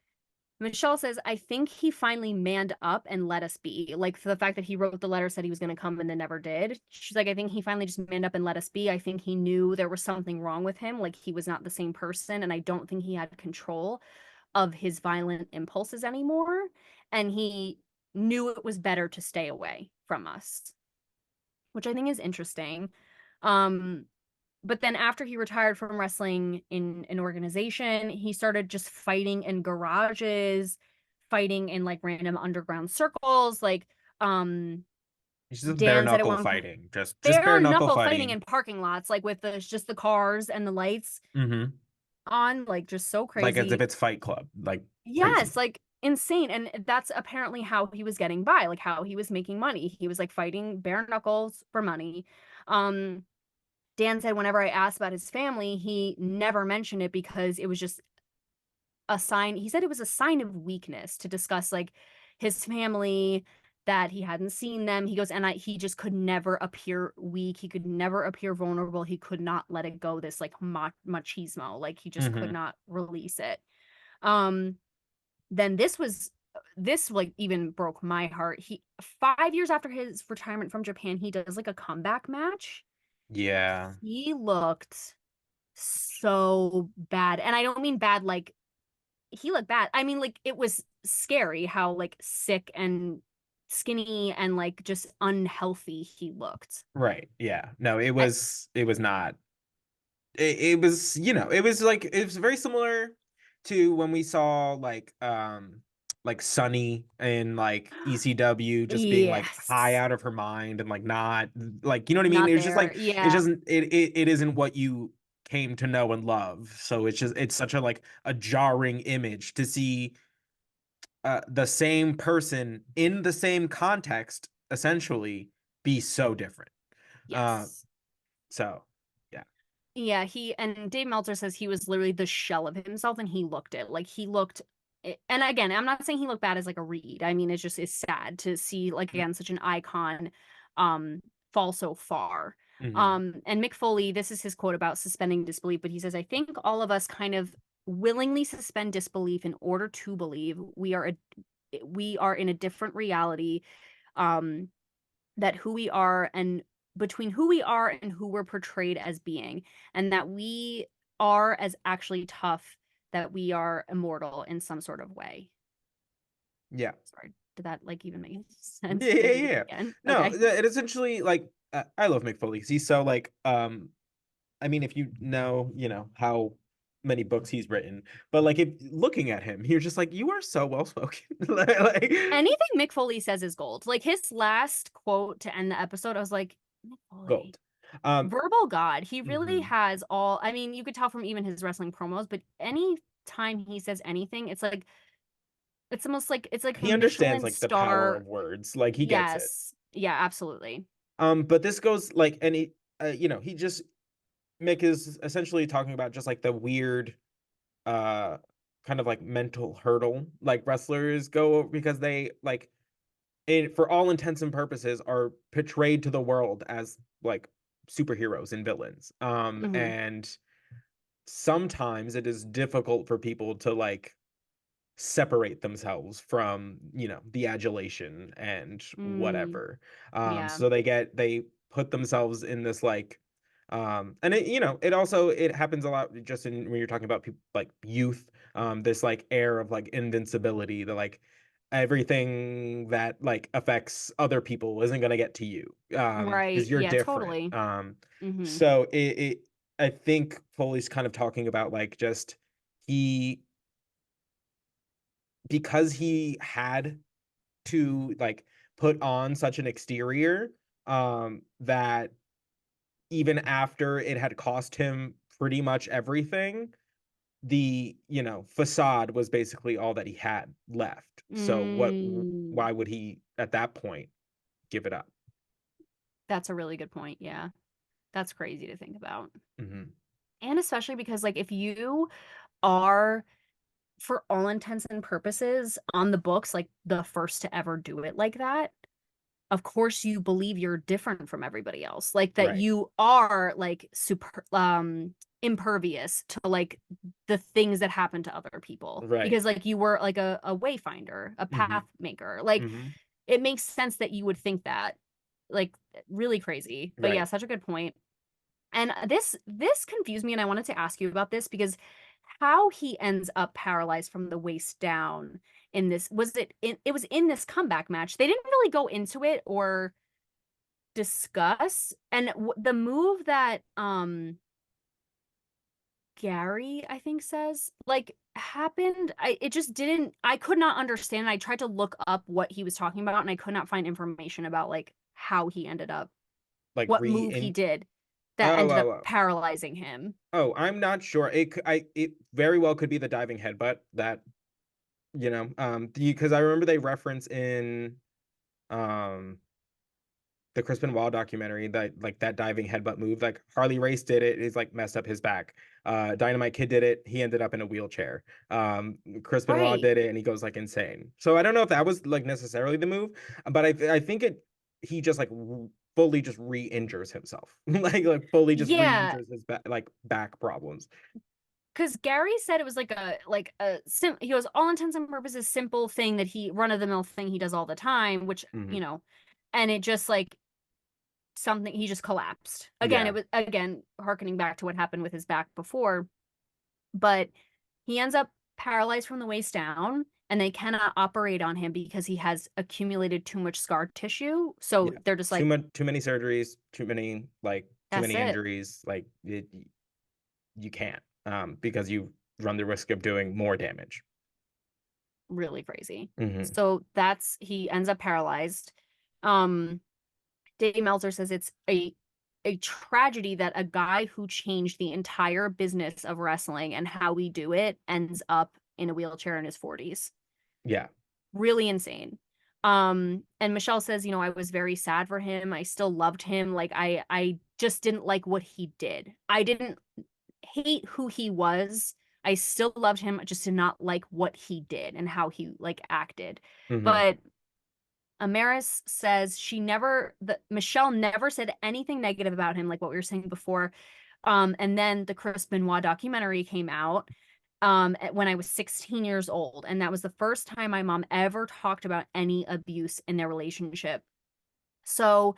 Michelle says, I think he finally manned up and let us be. Like, for the fact that he wrote the letter, said he was going to come and then never did. She's like, I think he finally just manned up and let us be. I think he knew there was something wrong with him. Like, he was not the same person. And I don't think he had control of his violent impulses anymore. And he knew it was better to stay away from us, which I think is interesting. Um, but then after he retired from wrestling in an organization, he started just fighting in garages, fighting in like random underground circles. Like, It's just bare Dan said at knuckle one point, fighting. Just bare bare knuckle knuckle fighting fighting. in parking lots, like with just the cars and the lights Mm-hmm. on, like just so Like as if crazy. it's Fight Club. Like crazy. Yes, like insane. And that's apparently how he was getting by, like how he was making money. He was like fighting bare knuckles for money. Um, Dan said whenever I asked about his family, he never mentioned it because it was just a sign. He said it was a sign of weakness to discuss like his family, that he hadn't seen them. He goes, and he just could never appear weak. He could never appear vulnerable. He could not let it go, this like machismo. Like he just could Mm-hmm. not release it. Um, then this like even broke my heart. 5 years after his retirement from Japan, he does like a comeback match. Yeah. He looked so bad. And I don't mean bad like he looked bad. I mean like it was scary how like sick and skinny and like just unhealthy he looked. Right. Yeah. No, I, it was not. It was, it was like it was very similar to when we saw like Sunny in like ECW just being like high yes. out of her mind and like not like, you know what I mean? Not It was just there. like it Yeah. doesn't it isn't what you came to know and love. So it's such a like a jarring image to see the same person in the same context essentially be so different. Uh Yes. so yeah. Yeah, and Dave Meltzer says he was literally the shell of himself, and he looked it. Like he looked, and again, I'm not saying he looked bad as like a Reed. I mean, it's sad to see like again such an icon um fall so far. Mm-hmm. And Mick Foley, this is his quote about suspending disbelief, but he says, I think all of us kind of willingly suspend disbelief in order to believe we are in a different reality. Um, that who we are and between who we are and who we're portrayed as being, and that we are as actually tough, that we are immortal in some sort of way. Yeah. Sorry, did that like even make sense? Yeah, Did I yeah, read it yeah. again? No, Okay. it essentially like I love Mick Foley 'cause he's so like I mean if you know, how many books he's written, but like if looking at him, you're just like you are so well spoken. like Anything Mick Foley says is gold. Like his last quote to end the episode, I was like, Mick Foley, gold. Um verbal god. He really mhm. has all. I mean, you could tell from even his wrestling promos, but any time he says anything, it's almost like it's like a He understands Michelin like the power star. of words. Like he gets it. Yes. Yeah, absolutely. But this goes like and he he just Mick is essentially talking about just like the weird uh kind of like mental hurdle like wrestlers go over because they like for all intents and purposes are portrayed to the world as like superheroes and villains. Hmm. And sometimes it is difficult for people to like separate themselves from the adulation and Mm, whatever. yeah. So they put themselves in this like and it it also it happens a lot just in when you're talking about people like youth, this like air of like invincibility, the like everything that like affects other people isn't going to get to you Right. because you're Yeah, different. totally. Hmm. So it I think Foley's kind of talking about like just he because he had to like put on such an exterior that even after it had cost him pretty much everything, the facade was basically all that he had left. So Mm, why would he at that point give it up? that's a really good point. Yeah. That's crazy to think about. Hmm. And especially because like if you are for all intents and purposes on the books like the first to ever do it like that, of course you believe you're different from everybody else, like that Right. you are like super impervious to like the things that happen to other people Right. because like you were like a wayfinder, a Hmm. path maker. Like Hmm. it makes sense that you would think that. Like really crazy, but yeah, Right. such a good point. And this confused me, and I wanted to ask you about this because how he ends up paralyzed from the waist down in this, it was in this comeback match. They didn't really go into it or discuss. And the move that Gary, I think, says like happened, it just didn't, I could not understand. I tried to look up what he was talking about and I could not find information about like how he ended up, Like what re move he in did that oh ended oh up oh paralyzing him. oh I'm not sure. It very well could be the diving headbutt that because I remember they reference in um the Crispin Wall documentary that like that diving headbutt move, like Harley Race did it, is like messed up his back. Dynamite Kid did it, he ended up in a wheelchair. Crispin Wall Right. did it and he goes like insane. So I don't know if that was like necessarily the move, but I think he just like fully just re-injures himself. like fully just Yeah, re-injures his back problems. because Gary said it was like a he goes all intents and purposes simple thing that he run of the mill thing he does all the time, which Hmm. and it just like something he just collapsed. Again, it Yeah. was again harkening back to what happened with his back before, but he ends up paralyzed from the waist down and they cannot operate on him because he has accumulated too much scar tissue. So Yeah. they're just like, Too many surgeries, too that's many it. injuries. You can't because you run the risk of doing more damage. Really crazy. Hmm. So that's he ends up paralyzed. Um Dave Meltzer says it's a tragedy that a guy who changed the entire business of wrestling and how we do it ends up in a wheelchair in his 40s. Yeah. Really insane. And Michelle says, I was very sad for him. I still loved him. Like I just didn't like what he did. I didn't hate who he was. I still loved him, I just did not like what he did and how he like acted. Mm-hmm. But Amaris says Michelle never said anything negative about him, like what we were saying before. And then the Chris Benoit documentary came out when I was 16 years old, and that was the first time my mom ever talked about any abuse in their relationship. So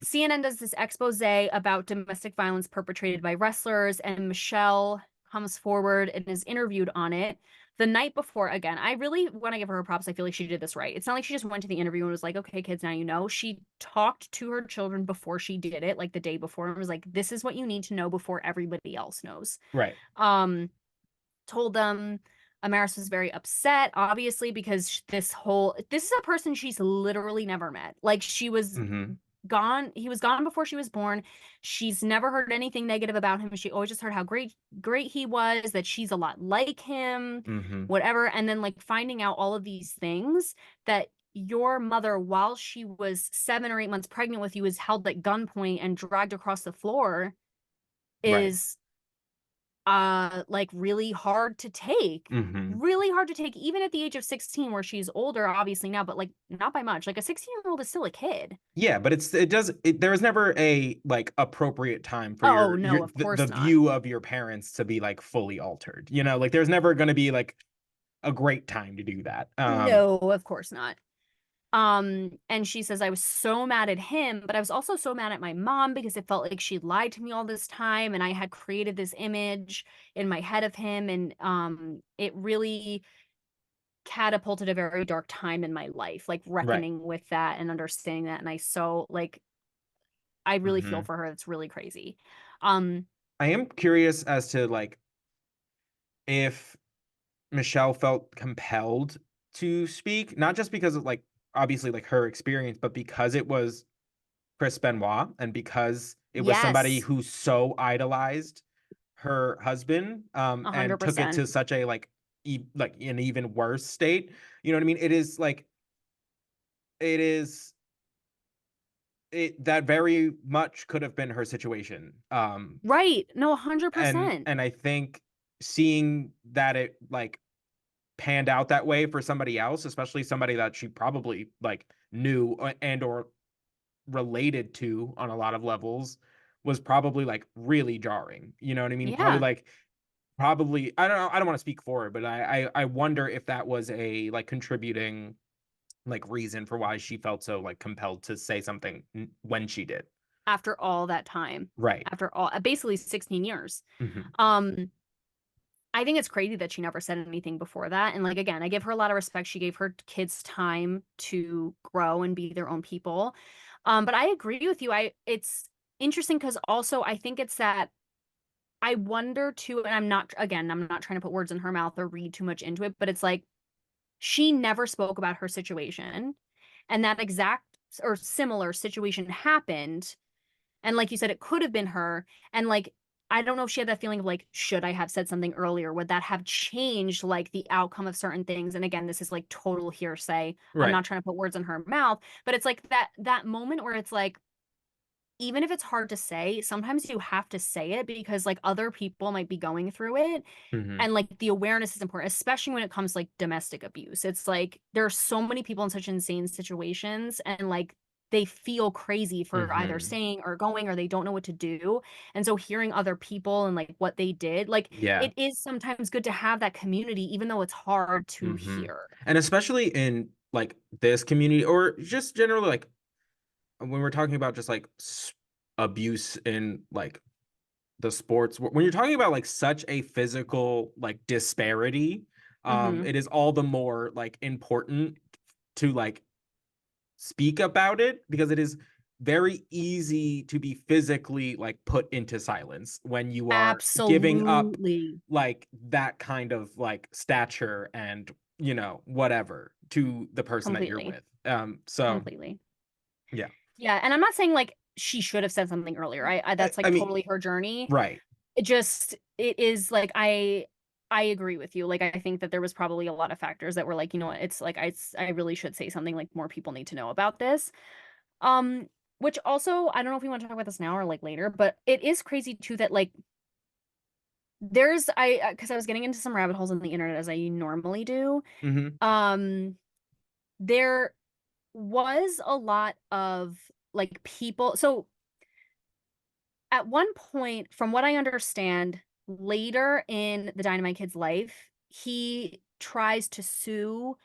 CNN does this expose about domestic violence perpetrated by wrestlers, and Michelle comes forward and is interviewed on it the night before. Again, I really want to give her props. I feel like she did this right. It's not like she just went to the interview and was like, okay, kids, now you know. She talked to her children before she did it, like the day before, and was like, this is what you need to know before everybody else knows. Right. Told them Amaris was very upset, obviously, because this is a person she's literally never met. Like, she was Mm-hmm. gone. He was gone before she was born. She's never heard anything negative about him. She always just heard how great he was, that she's a lot like him, Mm-hmm. whatever. And then like finding out all of these things, that your mother, while she was 7 or 8 months pregnant with you, is held at gunpoint and dragged across the floor, Right. is like really hard to take. Mm-hmm. Really hard to take, even at the age of 16, where she's older obviously now, but like not by much. Like a 16-year-old is still a kid. Yeah, but there was never a like appropriate time for Oh your no, of the course not. view of your parents to be like fully altered. You know, like there's never going to be like a great time to do that. No, of course not. And she says, I was so mad at him, but I was also so mad at my mom because it felt like she lied to me all this time, and I had created this image in my head of him, and it really catapulted a very dark time in my life, like Right. reckoning with that and understanding that. And I really feel Mm-hmm. for her. It's really crazy. Um, I am curious as to like if Michelle felt compelled to speak, not just because of like obviously like her experience, but because it was Chris Benoit and because it was somebody yes, who so idolized her husband and took it 100%. to such a like like an even worse state. You know what I mean? It is like it is it that very much could have been her situation. Right. No, And 100%. I think seeing that it like panned out that way for somebody else, especially somebody that she probably like knew and or related to on a lot of levels, was probably like really jarring. You know what I mean? Yeah. Probably I don't know, I don't want to speak for it, but I wonder if that was a like contributing like reason for why she felt so like compelled to say something when she did. After all that time, Right. after all, basically 16 years. Hmm. Um, I think it's crazy that she never said anything before that. And like, again, I give her a lot of respect. She gave her kids time to grow and be their own people. But I agree with you. It's interesting because also I think it's that I wonder too, and I'm not trying to put words in her mouth or read too much into it, but it's like she never spoke about her situation, and that exact or similar situation happened. And like you said, it could have been her. And like, I don't know if she had that feeling of like, should I have said something earlier? Would that have changed like the outcome of certain things? And again, this is like total hearsay. I'm Right. not trying to put words in her mouth, but it's like that moment where it's like, even if it's hard to say, sometimes you have to say it because like other people might be going through it. Hmm. And like the awareness is important, especially when it comes to like domestic abuse. It's like there are so many people in such insane situations, and like they feel crazy for either Hmm. saying or going, or they don't know what to do. And so hearing other people and like what they did, like Yeah. it is sometimes good to have that community, even though it's hard to Hmm. hear. And especially in like this community or just generally like when we're talking about just like abuse in like the sports, when you're talking about like such a physical like disparity, Hmm. it is all the more like important to like speak about it because it is very easy to be physically like put into silence when you are giving up Absolutely. like that kind of like stature and you know whatever to the person that you're Completely. with. So Completely. yeah. Yeah, and I'm not saying like she should have said something earlier. I that's I like mean, totally her journey. right. It is like I agree with you. Like I think that there was probably a lot of factors that were like, you know what, it's like I really should say something, like more people need to know about this. Um which also, I don't know if we want to talk about this now or like later, but it is crazy too that like because I was getting into some rabbit holes on the internet as I normally do. Mm-hmm. There was a lot of like people. So at one point, from what I understand, later in the Dynamite Kid's life, he tries to sue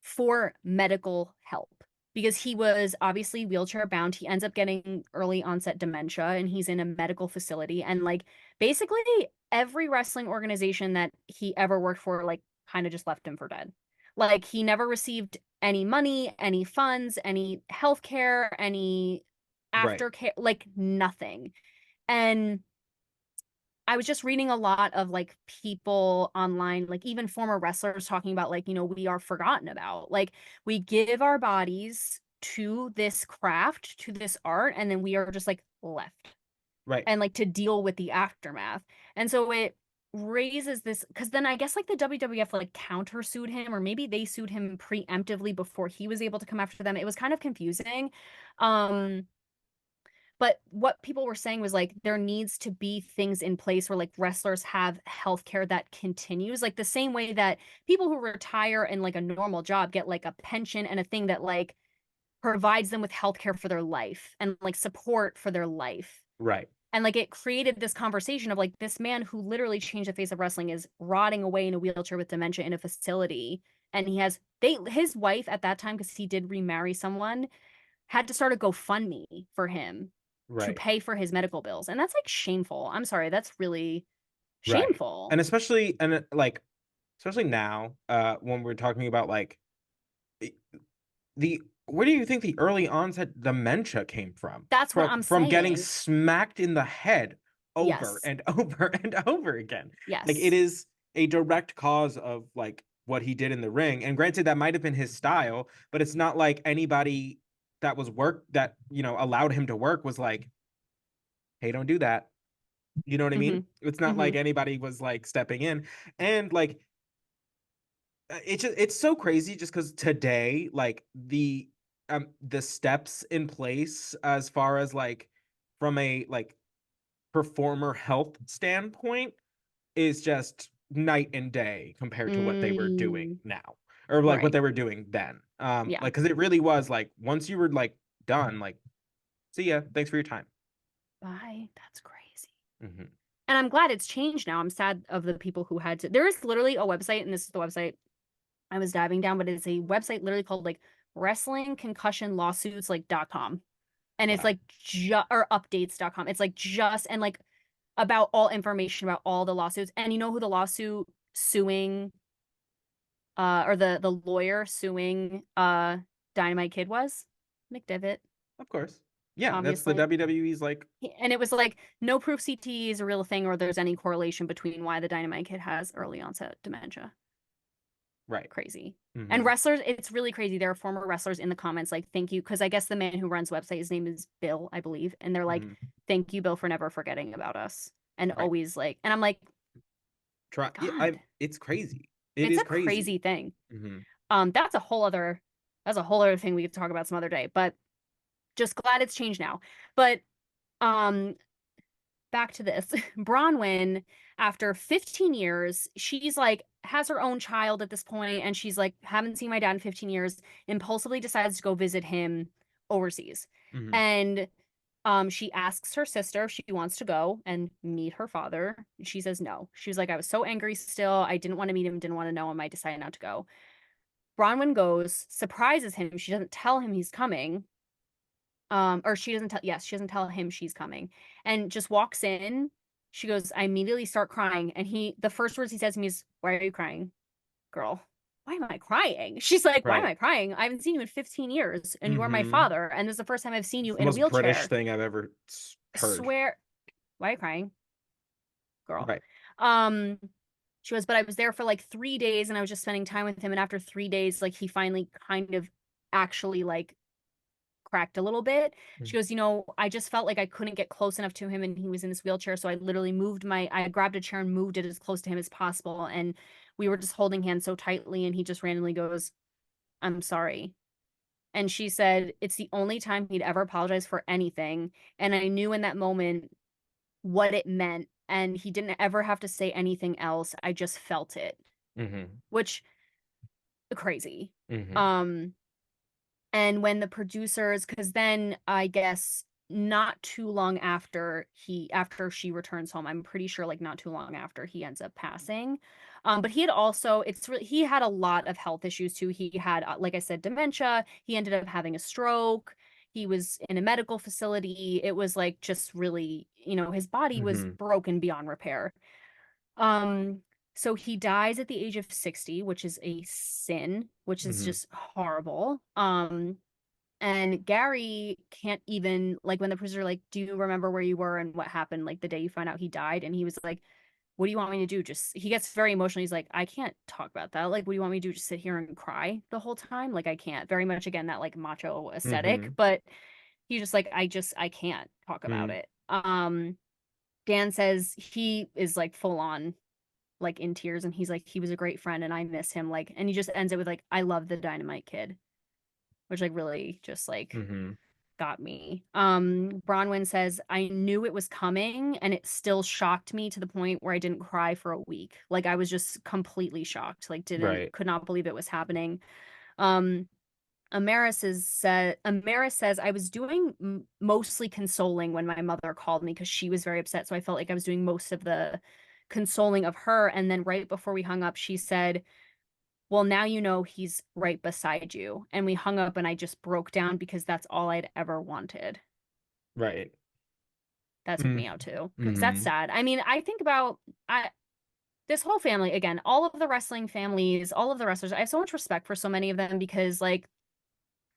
for medical help because he was obviously wheelchair bound. He ends up getting early onset dementia and he's in a medical facility. And like basically every wrestling organization that he ever worked for, like kind of just left him for dead. Like he never received any money, any funds, any health care, any Right. aftercare, like nothing. And I was just reading a lot of like people online, like even former wrestlers talking about like, we are forgotten about. Like we give our bodies to this craft, to this art, and then we are just like left Right. and like to deal with the aftermath. And so it raises this because then I guess like the WWF like countersued him, or maybe they sued him preemptively before he was able to come after them. It was kind of confusing. Um, but what people were saying was like there needs to be things in place where like wrestlers have healthcare that continues, like the same way that people who retire in like a normal job get like a pension and a thing that like provides them with healthcare for their life and like support for their life. Right. And like it created this conversation of like this man who literally changed the face of wrestling is rotting away in a wheelchair with dementia in a facility. And his wife at that time, because he did remarry someone, had to start a GoFundMe for him to Right. pay for his medical bills. And that's like shameful. I'm sorry, that's really Right. shameful. And like especially now, when we're talking about like i- the where do you think the early onset dementia came from? That's what I'm From getting saying. smacked in the head over Yes. and over and over again. Like it Yes. is a direct cause of like what he did in the ring. And granted, that might have been his style, but it's not like anybody that was work that, allowed him to work was like, hey, don't do that. You know what I Mm-hmm. mean? It's not Mm-hmm. like anybody was like stepping in. And like it's so crazy just because today, like the steps in place as far as like from a like performer health standpoint is just night and day compared to what they were doing Mm, now, or like what right. they were doing then. Yeah. Like because it really was like once you were like done, like see ya, thanks for your time. Bye. That's crazy. Hmm. And I'm glad it's changed now. I'm sad of the people who had to. There is literally a website, and this is the website I was diving down, but it's a website literally called like wrestling concussion lawsuits like .com. And it's Wow. like or updates.com. It's like just and like about all information about all the lawsuits. And you know who the lawsuit suing or the lawyer suing Dynamite Kid was? McDevitt, Of course. Yeah, that's the obviously. WWE's like And it was like no proof CTE is a real thing or there's any correlation between why the Dynamite Kid has early onset dementia. right. Crazy. And Hmm. wrestlers, it's really crazy. There are former wrestlers in the comments like, thank you. Because I guess the man who runs the website, his name is Bill, I believe. And they're like, Hmm. thank you, Bill, for never forgetting about us. And Right. always like, and I'm like, Try. Yeah, God, it's crazy. It it's is a crazy crazy. thing. Hmm. That's a whole other thing we could talk about some other day. But just glad it's changed now. But um back to this. Bronwyn, after 15 years, she's like, has her own child at this point, and she's like, haven't seen my dad in 15 years, impulsively decides to go visit him overseas. Hmm. And she asks her sister if she wants to go and meet her father. She says no. She was like, I was so angry still. I didn't want to meet him, didn't want to know him. I decided not to go. Bronwyn goes, surprises him. She doesn't tell him he's coming. Or she doesn't tell, yes, she doesn't tell him she's coming, and just walks in. She goes, I immediately start crying, and the first words he says to me is, why are you crying, girl? Why am I crying? She's like, why am Right. I crying? I haven't seen you in 15 years, and you are my Hmm. father, and this is the first time I've seen you It's the in a most British wheelchair. thing I've ever heard. Swear, why are you crying, girl? Right. Um, she goes, but I was there for like 3 days, and I was just spending time with him, and after 3 days, like he finally kind of actually like cracked a little bit. She goes, I just felt like I couldn't get close enough to him and he was in this wheelchair. So I literally I grabbed a chair and moved it as close to him as possible. And we were just holding hands so tightly. And he just randomly goes, I'm sorry. And she said it's the only time he'd ever apologized for anything. And I knew in that moment what it meant. And he didn't ever have to say anything else. I just felt it, which crazy. Mm-hmm. Um, and when the producers, because then I guess not too long after she returns home, I'm pretty sure like not too long after he ends up passing. But he had also he had a lot of health issues too. He had like I said, dementia. He ended up having a stroke. He was in a medical facility. It was like just really, his body was Mm-hmm. broken beyond repair. Um, so he dies at the age of 60, which is a sin, which is Mm-hmm. just horrible. And Gary can't even, like, when the prisoner like, do you remember where you were and what happened like the day you found out he died? And he was like, what do you want me to do? Just he gets very emotional. He's like, I can't talk about that. Like, what do you want me to do? Just sit here and cry the whole time? Like, I can't. Very much again that like macho aesthetic, Mm-hmm. but he's just like, I can't talk about Mm-hmm. it. Dan says he is like full on like in tears, and he's like, he was a great friend and I miss him. Like, and he just ends it with like, I love the Dynamite Kid, which like really just like Mm-hmm. got me. Bronwyn says, I knew it was coming and it still shocked me to the point where I didn't cry for a week. Like I was just completely shocked. Like Right. could not believe it was happening. Um Amaris says I was doing mostly consoling when my mother called me because she was very upset. So I felt like I was doing most of the consoling of her. And then right before we hung up, she said, well, now you know he's right beside you. And we hung up and I just broke down because that's all I'd ever wanted. Right. That took me out too, because that's Mm-hmm. sad. I mean, I think about this whole family again, all of the wrestling families, all of the wrestlers. I have so much respect for so many of them because like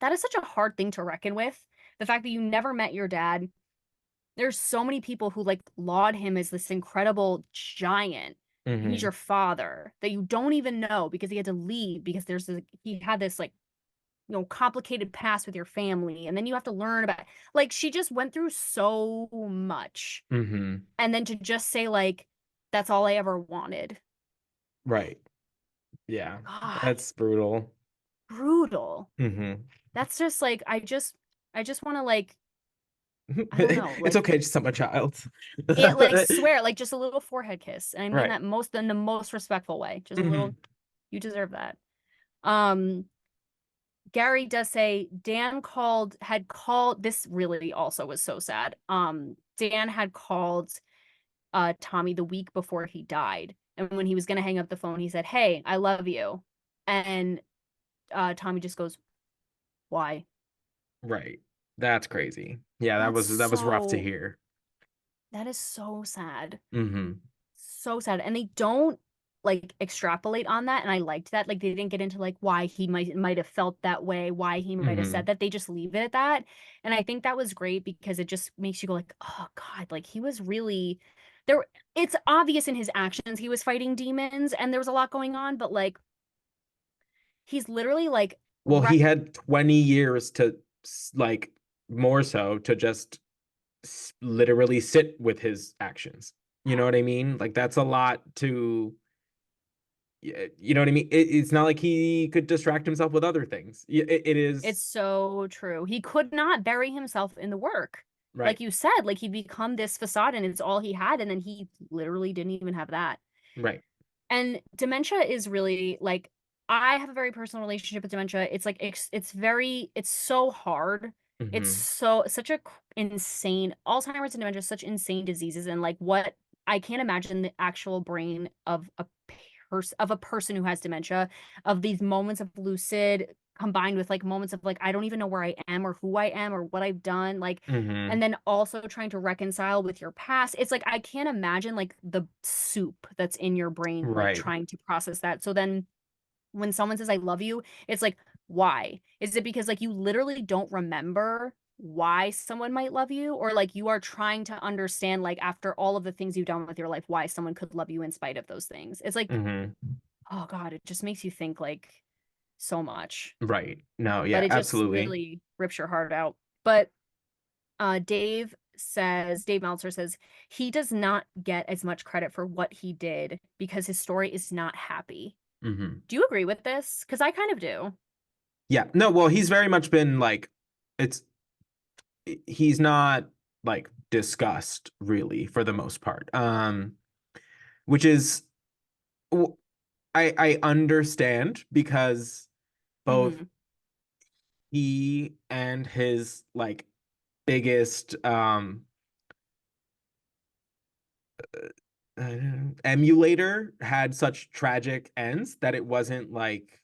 that is such a hard thing to reckon with. The fact that you never met your dad. There's so many people who like laud him as this incredible giant. He's Mm-hmm. your father that you don't even know because he had to leave because he had this like complicated past with your family, and then you have to learn about like she just went through so much, Mm-hmm. and then to just say like that's all I ever wanted. Right. Yeah. God, That's brutal. brutal. Mm-hmm. That's just like I just want to like I don't know, It's like okay, just not my child. it like swear like just a little forehead kiss, and I mean Right. that most in the most respectful way, just a Mm-hmm. little. You deserve that. um Gary does say Dan had called. This really also was so sad. Dan had called Tommy the week before he died. And when he was gonna hang up the phone, he said, hey, I love you. And Tommy just goes, why? Right. That's crazy. Yeah, That's that was rough to so hear. that is so sad. Mm-hmm. So sad. And they don't like extrapolate on that. And I liked that. Like they didn't get into like why he might have felt that way, why he might have Mm-hmm. said that. They just leave it at that. And I think that was great because it just makes you go like, oh God, like he was really there. It's obvious in his actions he was fighting demons and there was a lot going on, but like he's literally like Well, he had 20 years to like more so to just literally sit with his actions. You know what I mean? Like that's a lot to you know what I mean? It's not like he could distract himself with other things. It It's is so true. He could not bury himself in the work. right. Like you said, like he become this facade and it's all he had. And then he literally didn't even have that. Right. And dementia is really like, I have a very personal relationship with dementia. It's like, it's so hard. It's Mm-hmm. such a insane, Alzheimer's and dementia, is such insane diseases. And like what, I can't imagine the actual brain of a person who has dementia, of these moments of lucid combined with like moments of like I don't even know where I am or who I am or what I've done, like, Mm-hmm. and then also trying to reconcile with your past. It's like I can't imagine like the soup that's in your brain like Right. trying to process that. So then when someone says I love you, it's like why? Is it because like you literally don't remember why someone might love you, or like you are trying to understand like after all of the things you've done with your life why someone could love you in spite of those things? It's like Mm-hmm. oh God, it just makes you think like so much. Right. No, But yeah, it just absolutely. really rips your heart out. But Dave Meltzer says he does not get as much credit for what he did because his story is not happy. Mm-hmm. Do you agree with this? Because I kind of do. Yeah. No, well, he's very much been like, it's he's not like discussed really for the most part. Which is I understand because both Mhm. he and his like biggest emulator had such tragic ends that it wasn't like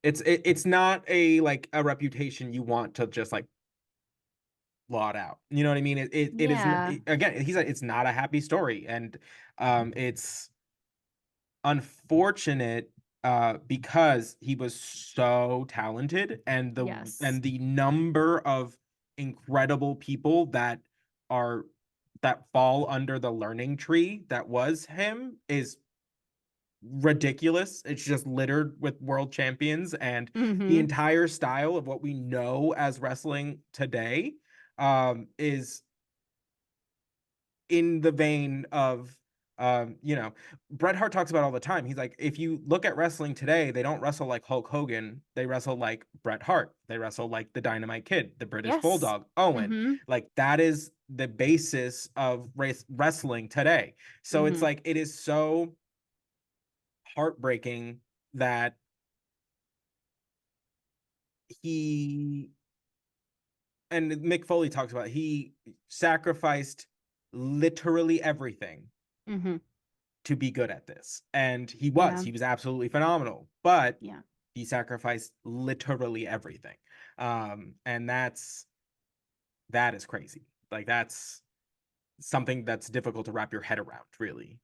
it's not a like a reputation you want to just like blot out. You know what I mean? It is Yeah. again, he's like, it's not a happy story, and it's unfortunate because he was so talented, Yes. and the number of incredible people are that fall under the learning tree that was him is ridiculous. It's just littered with world champions, and the Mhm. entire style of what we know as wrestling today is in the vein of you know, Bret Hart talks about all the time. He's like, if you look at wrestling today, they don't wrestle like Hulk Hogan. They wrestle like Bret Hart. They wrestle like the Dynamite Kid, the British Yes. Bulldog, Owen. Mhm. Like that is the basis of wrestling today. So it's Mhm. like it is so heartbreaking that he and Mick Foley talks about he sacrificed literally everything Mhm. to be good at this. And Yeah. he was absolutely phenomenal, but Yeah. he sacrificed literally everything. And that is crazy. Like that's something that's difficult to wrap your head around, really.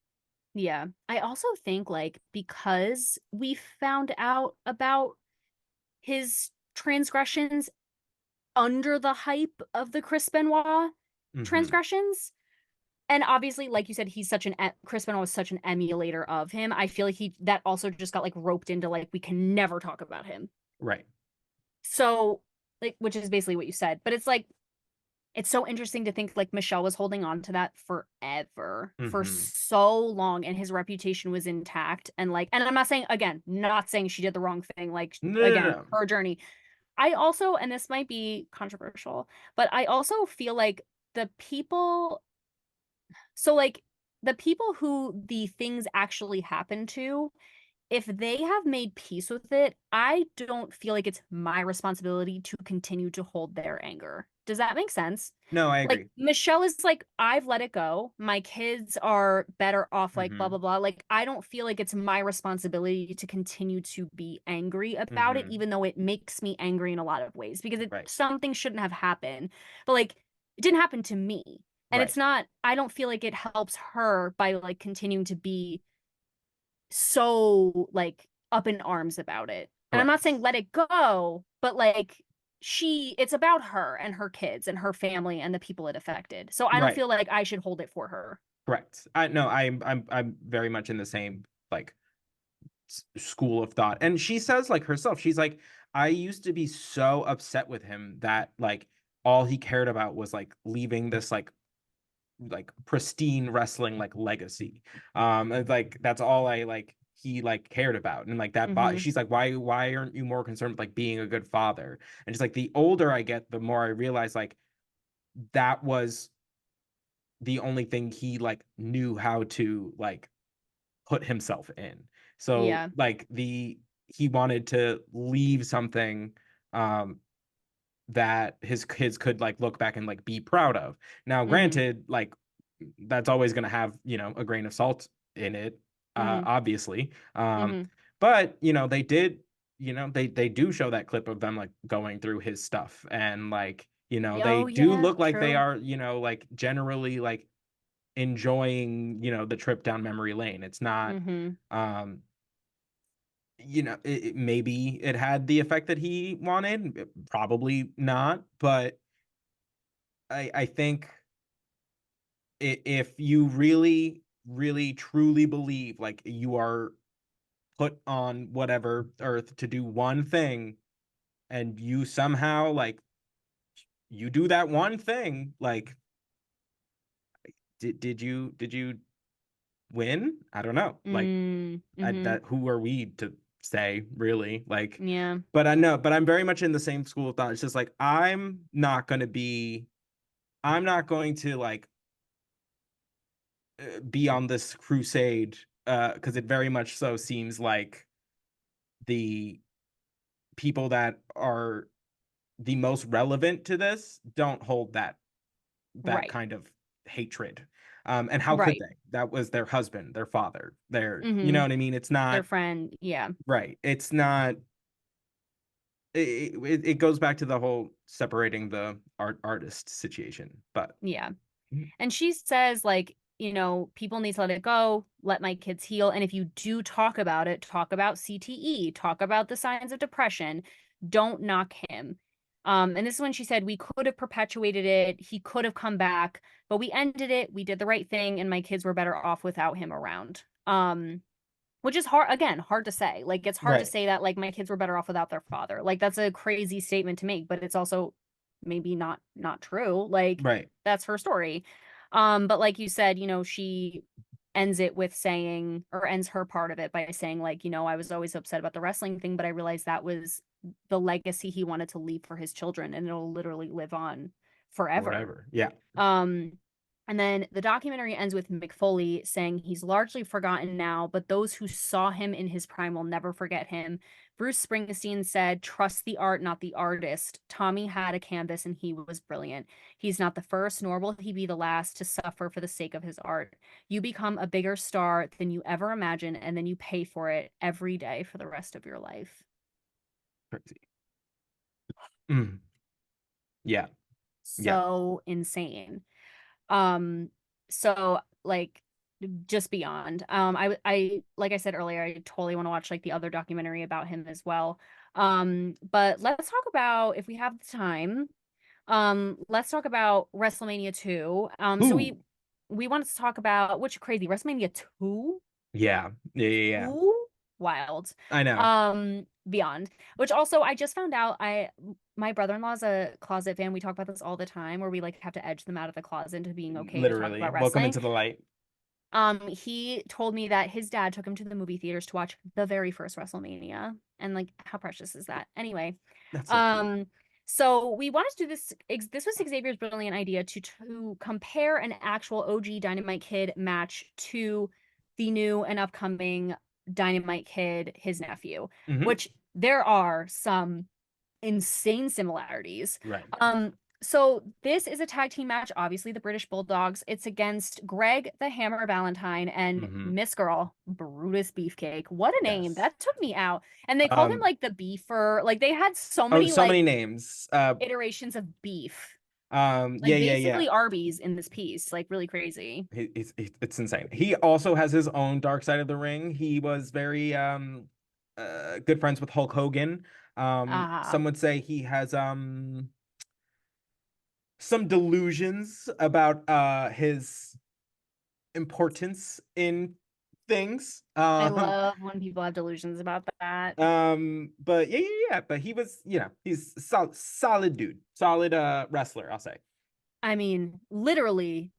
Yeah. I also think like because we found out about his transgressions under the hype of the Chris Benoit Mm-hmm. transgressions, and obviously like you said he's such an Chris Benoit was such an emulator of him. I feel like he that also just got like roped into like we can never talk about him. Right. So like which is basically what you said, but it's like it's so interesting to think like Michelle was holding on to that forever, for Mm-hmm. so long, and his reputation was intact. And like, and I'm not saying, again, not saying she did the wrong thing, like, No, no, again, no. her journey. I also, and this might be controversial, but I also feel like the people, so like the people who the things actually happen to, if they have made peace with it, I don't feel like it's my responsibility to continue to hold their anger. Does that make sense? No, I Like agree. Michelle is like, I've let it go. My kids are better off, like blah Mm-hmm. blah blah. Like I don't feel like it's my responsibility to continue to be angry about it, Mm-hmm. even though it makes me angry in a lot of ways because Right. something shouldn't have happened. But like it didn't happen to me. And Right. it's not, I don't feel like it helps her by like continuing to be so like up in arms about it. And I'm not saying Correct. let it go, but like it's about her and her kids and her family and the people it affected. So I don't Right. feel like I should hold it for her. Correct. I no, I'm very much in the same like school of thought. And she says like herself, she's like, I used to be so upset with him that like all he cared about was like leaving this like pristine wrestling like legacy. And like that's all I like he like cared about. And like that Mm-hmm. she's like, why aren't you more concerned with like being a good father? And just like the older I get, the more I realize like that was the only thing he like knew how to like put himself in. So Yeah. like he wanted to leave something um that his kids could like look back and like be proud of. Now, Mm-hmm. granted, like that's always going to have, you know, a grain of salt in it, Mm-hmm. obviously. Mm-hmm. But you know, they did, you know, they do show that clip of them like going through his stuff, and like, you know, they Oh do yeah, look like they true. are, you know, like generally like enjoying, you know, the trip down memory lane. It's not Mm-hmm. um you know, maybe it had the effect that he wanted, probably not, but I think if you really really truly believe like you are put on whatever earth to do one thing, and you somehow like you do that one thing, like did you win? I don't know. Like Mm-hmm. that who are we to say, really. Like, Yeah. but I know, but I'm very much in the same school of thought. It's just like I'm not going to like be on this crusade because it very much so seems like the people that are the most relevant to this don't hold that Right. kind of hatred. And how could Right. they? That was their husband, their father, you know Mm-hmm. what I mean? It's Their not friend. Yeah. right. It's not. It goes back to the whole separating the artist situation, but Yeah. And she says, like, people need to let it go, let my kids heal. And if you do talk about it, talk about CTE, talk about the signs of depression, don't knock him. And this is when she said, we could have perpetuated it. He could have come back, but we ended it. We did the right thing, and my kids were better off without him around. Which is hard, again, hard to say. Like, it's hard to right, say that, like, my kids were better off without their father. Like, that's a crazy statement to make, but it's also maybe not true. Like, right, that's her story. But like you said, she ends it with saying, or ends her part of it by saying, like, I was always upset about the wrestling thing, but I realized that was the legacy he wanted to leave for his children, and it'll literally live on forever. forever. Yeah, Um, and then the documentary ends with McFoley saying he's largely forgotten now, but those who saw him in his prime will never forget him. Bruce Springsteen said, trust the art, not the artist. Tommy had a canvas and he was brilliant. He's not the first, nor will he be the last to suffer for the sake of his art. You become a bigger star than you ever imagined, and then you pay for it every day for the rest of your life. crazy. Mm. Yeah, yeah. So insane. Um, so like just beyond. I like I said earlier, I totally want to watch like the other documentary about him as well. But let's talk about if we have the time. Let's talk about WrestleMania 2. So we Ooh, we wanted to talk about which crazy WrestleMania 2? yeah, yeah, yeah, yeah. Two? Wild. I know. Beyond. Which also I just found out my brother-in-law's a closet fan. We talk about this all the time where we like have to edge them out of the closet into being okay to talk Literally, about welcome wrestling. into the light. He told me that his dad took him to the movie theaters to watch the very first WrestleMania. And like how precious is that? Anyway, That's so cute. um so we wanted to do this. This was Xavier's brilliant idea to compare an actual OG Dynamite Kid match to the new and upcoming Dynamite Kid, his nephew, Hmm. which there are some insane similarities. Right. So this is a tag team match, obviously the British Bulldogs. It's against Greg the Hammer Valentine and Hmm. Miss Girl Brutus Beefcake. What a name. Yes. That took me out. And they called him Um. like the beefer. Like they had so Oh, many so like many names. iterations of beef. Yeah, Like yeah, yeah. basically Arby's in this piece. Like really crazy. It's insane. He also has his own dark side of the ring. He was very good friends with Hulk Hogan. Ah, Some would say he has some delusions about his importance in things. I love when people have delusions about that. But yeah, yeah, yeah. But he was, he's solid dude, solid wrestler, I'll say. I mean, literally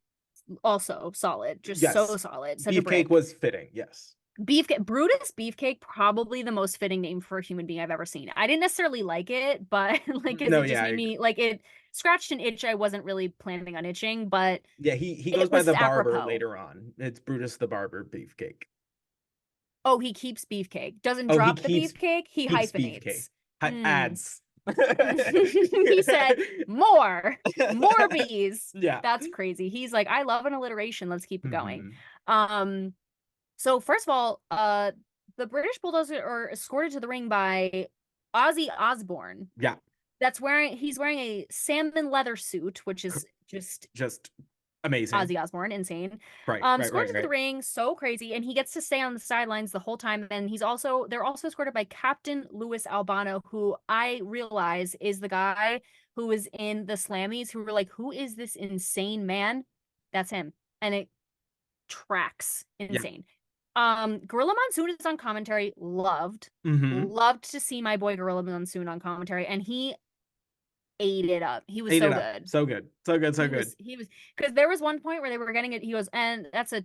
also solid, just so Yes. solid, such a Beefcake brick. was fitting, yes. Beefcake, Brutus Beefcake, probably the most fitting name for a human being I've ever seen. I didn't necessarily like it, but like, because No, it yeah, just I made agree. me like it scratched an itch I wasn't really planning on itching, but Yeah, he goes it by was the barber apropos. later on. It's Brutus the Barber Beefcake. Oh, he keeps Beefcake. Doesn't Oh, he drop the beefcake, he keeps Beefcake. hyphenates. Mm. Ads. He said, more bees. Yeah. That's crazy. He's like, I love an alliteration. Let's keep it going. Hmm. Um, So first of all, the British Bulldogs are escorted to the ring by Ozzy Osbourne. Yeah. He's wearing a salmon leather suit, which C- is just Just amazing. Ozzy Osbourne, insane. Right, right, Escorted right, to the right. ring, so crazy, and he gets to stay on the sidelines the whole time. And they're also escorted by Captain Louis Albano, who I realize is the guy who was in the Slammies, who were like, who is this insane man? That's him. And it tracks Yeah. insane. Gorilla Monsoon is on commentary. Hmm. Loved to see my boy Gorilla Monsoon on commentary, and he ate it up. He was Ate it so up. good. So good. So good, so good. He was because there was one point where they were getting it. He goes, and that's a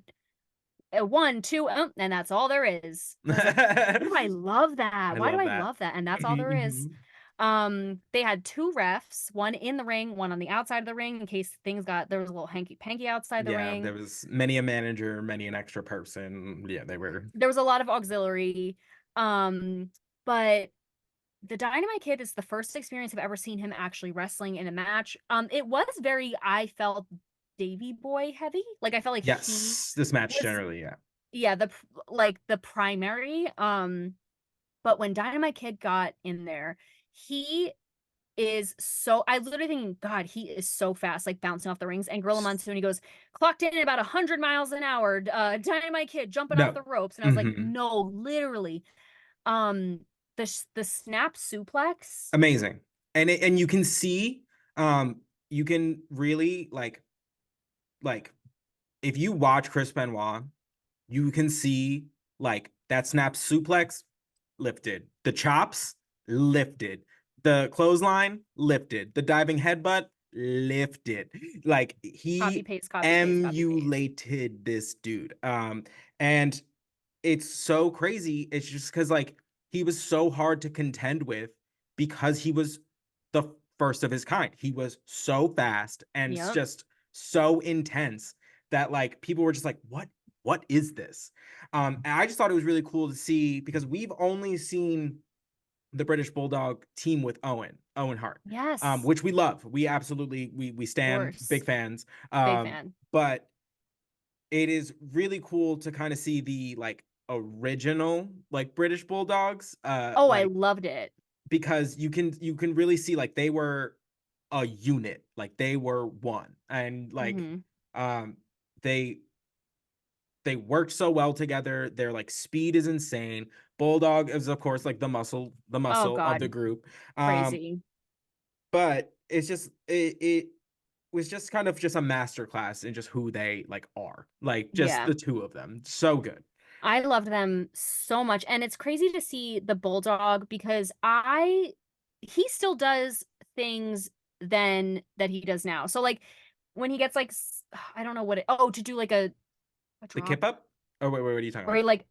1, 2, and that's all there is. I was like, why do I love that? I Why do love I that. love that? And that's all there is. They had 2 refs, one in the ring, one on the outside of the ring, in case there was a little hanky panky outside the Yeah, ring. there was many a manager, many an extra person. Yeah, they were. There was a lot of auxiliary. But the Dynamite Kid is the first experience I've ever seen him actually wrestling in a match. It was very, I felt, Davy Boy heavy. Like I felt like he Yes, this match was, generally, yeah. yeah, the primary. But when Dynamite Kid got in there, he is so, I literally think, God, he is so fast, like bouncing off the rings. And Gorilla Monsoon, he goes, clocked in at about 100 miles an hour. Dynamite Kid jumping off No. the ropes, and I was like, Hmm. no, literally. Um, the snap suplex. Amazing. And you can see, you can really like if you watch Chris Benoit, you can see like that snap suplex lifted, the chops lifted, the clothesline lifted, the diving headbutt lifted. Like Copy he paste, copy paste, copy paste. emulated this dude. And it's so crazy. It's just because like he was so hard to contend with because he was the first of his kind. He was so fast and Yep. just so intense that like people were just like, what is this? And I just thought it was really cool to see because we've only seen the British Bulldog team with Owen Hart, Yes. which we love. We absolutely we Of stand course. big fans. Big fan. But it is really cool to kind of see the like original like British Bulldogs, Oh, I like loved it. because you can really see like they were a unit, like they were one, and like Hmm. um they they worked so well together. Their like speed is insane. Bulldog is of course like the Oh muscle of the God, group. Um, crazy. but it's just it was just kind of just a masterclass in just who they like are. Like just Yeah. the two of them. So good. I loved them so much. And it's crazy to see the Bulldog because he still does things then that he does now. So like when he gets like I don't know to do like a The drop kip up? Oh wait, what are you talking where about?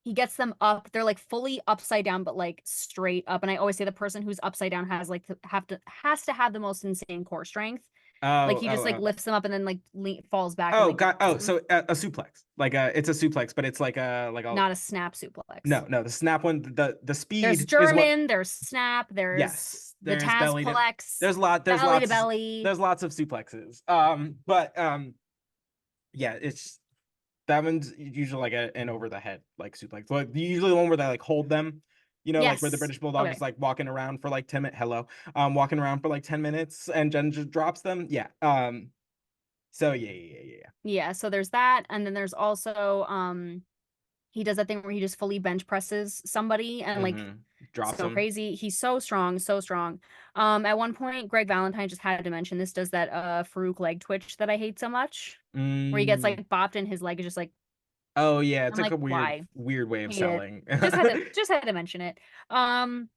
he gets them up. They're like fully upside down, but like straight up. And I always say the person who's upside down has to have the most insane core strength. Like Oh, he oh, just like oh. lifts them up and then like falls back and Oh, like God. drops Oh, them. so a suplex. Like it's a suplex, but it's like a Not a snap suplex. no, the snap one, the There's speed is what. German, there's snap, there's Yes, the Tazplex, belly to belly. there's lots of suplexes. But yeah, it's that one's usually like an over the head like suplex. Like usually the one where they like hold them, like where the Yes. British Bulldog is Okay. like walking around for like 10 minutes. Hello, walking around for like 10 minutes and then just drops them. Yeah. So yeah. Yeah, so there's that. And then there's also he does that thing where he just fully bench presses somebody and like Mm-hmm. Drops so them. crazy. He's so strong, so strong. At one point, Greg Valentine just had to mention this, does that Farouk leg twitch that I hate so much, where he gets Mm. like bopped and his leg is just like, Oh yeah, it's I'm like a like, why? weird way of Hate it. selling. Just had to mention it. Um,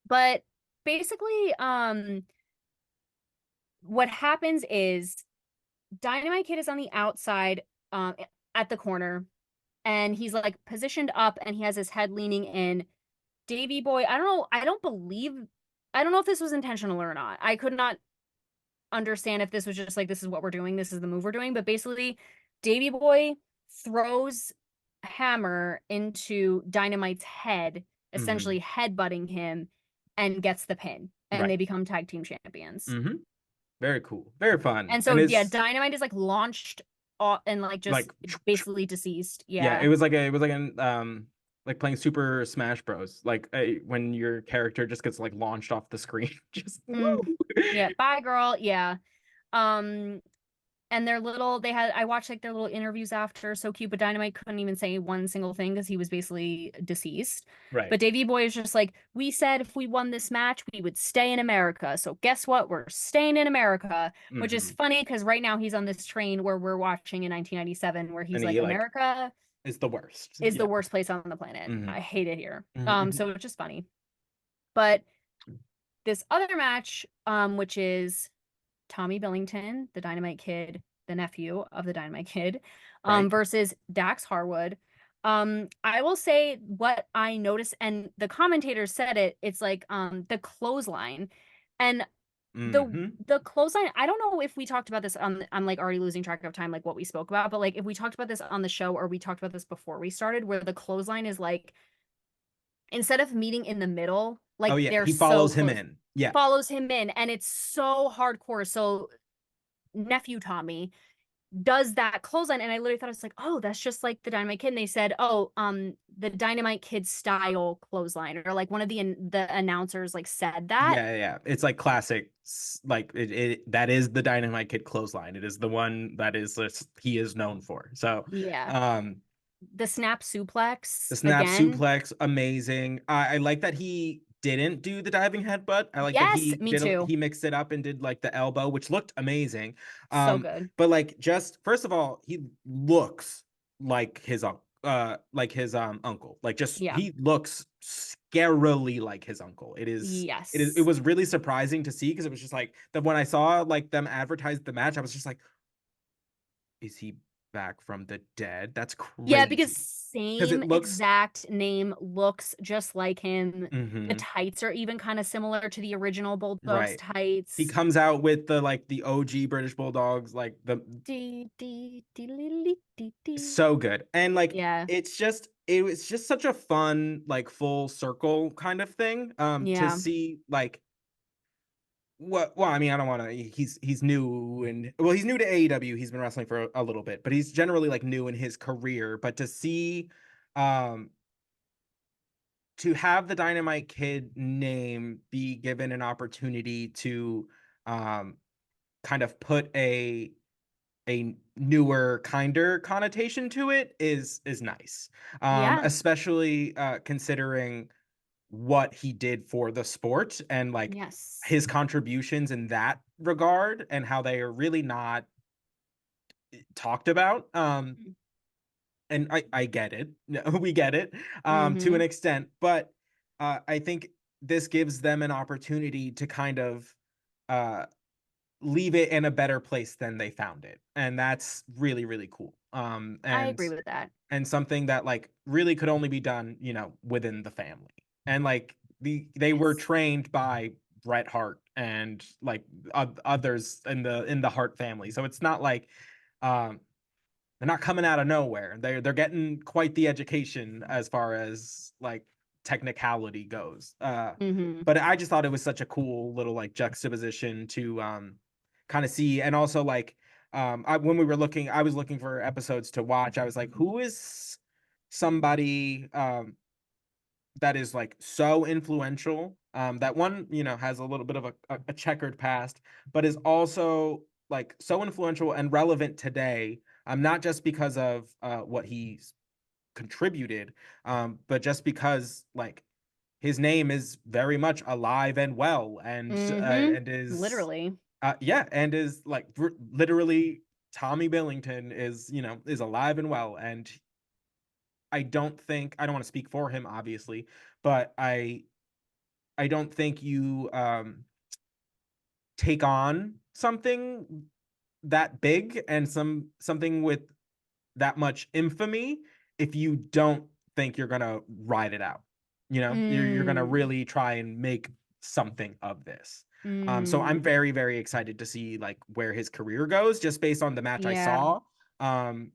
but basically, what happens is Dynamite Kid is on the outside, at the corner, and he's like positioned up, and he has his head leaning in. Davy Boy, I don't know. I don't know if this was intentional or not. I could not understand if this was just like, this is what we're doing, this is the move we're doing. But basically, Davy Boy throws Hammer into Dynamite's head, Hmm. essentially headbutting him, and gets the pin. And Right. they become tag team champions. Hmm. Very cool. Very fun. And And so, yeah, it's Dynamite is like launched off and like just like basically deceased. yeah, Yeah. it was like an like playing Super Smash Bros. Like when your character just gets like launched off the screen. Just Mm. woo. Yeah. Bye, girl. Yeah. Um, and I watched like their little interviews after, so cute, but Dynamite couldn't even say one single thing because he was basically deceased. Right. But Davey Boy is just like, we said if we won this match we would stay in America, so guess what, we're staying in America. Which is Hmm. funny because right now he's on this train where we're watching in 1997 where And he's like, he like America is the worst. is the Yeah. worst place on the planet, Hmm. I hate it here. Hmm. So it's just funny. But this other match, which is Tommy Billington, the Dynamite Kid, the nephew of the Dynamite Kid, Right. versus Dax Harwood. I will say what I noticed, and the commentators said it, it's like the clothesline. And the Mm-hmm. the clothesline, I don't know if we talked about this I'm like already losing track of time, like what we spoke about, but like if we talked about this on the show or we talked about this before we started, where the clothesline is like instead of meeting in the middle, Oh like yeah, they're he so follows him close, in. Yeah. follows him in, and it's so hardcore. So nephew Tommy does that clothesline, and I literally thought it's like, oh, that's just like the Dynamite Kid. And they said, oh, the Dynamite Kid style clothesline, or like one of the announcers like said that. Yeah, yeah. It's like classic, like that is the Dynamite Kid clothesline. It is the one that he is known for. So, Yeah, um, the snap suplex the snap again. suplex, amazing. I like that he didn't do the diving headbutt. I like that Yes, me too. he mixed it up and did like the elbow, which looked amazing. So good. But like just first of all, he looks like his uncle. Like just Yeah. he looks scarily like his uncle. It Yes. was really surprising to see because it was just like that when I saw like them advertise the match, I was just like, is he back from the dead? That's Yeah, because crazy. Because it same looks exact name, looks just like him. The mhm. tights are even kind of similar to the original Bulldogs Right. He tights. comes out with the OG British Bulldogs, like the Dee, dee, dee, lee, lee, dee, dee. so good. And like Yeah. it was just such a fun, like full circle kind of thing. To Yeah. see like what well, I mean, I don't wanna he's new and well, he's new to AEW. He's been wrestling for a little bit, but he's generally like new in his career. But to see um to have the Dynamite Kid name be given an opportunity to um kind of put a newer, kinder connotation to it is nice. Yeah. Especially considering what he did for the sport and like Yes. his contributions in that regard and how they are really not talked about. And I get it. We get it to Mm-hmm. an extent, but I think this gives them an opportunity to kind of uh leave it in a better place than they found it. And that's really, really cool. I agree with that. And something that like really could only be done, within the family. And like they were Yes. trained by Bret Hart and like others in the Hart family. So it's not like um they're not coming out of nowhere. They're getting quite the education as far as like technicality goes. Mm-hmm. But I just thought it was such a cool little like juxtaposition to kind of see, and also like when we were looking, I was looking for episodes to watch. I was like, who is somebody that is like so influential? That one, has a little bit of a checkered past, but is also like so influential and relevant today. Not just because of what he's contributed, but just because like his name is very much alive and well, Mm-hmm. and is Literally. yeah, and is like literally Tommy Billington is alive and well, and I don't want to speak for him obviously, but I don't think you take on something that big and something with that much infamy if you don't think you're gonna ride it out. You're gonna Mm. really try and make something of this. So I'm Mm. very, very excited to see like where his career goes, just based on the match I Yeah. saw. Um,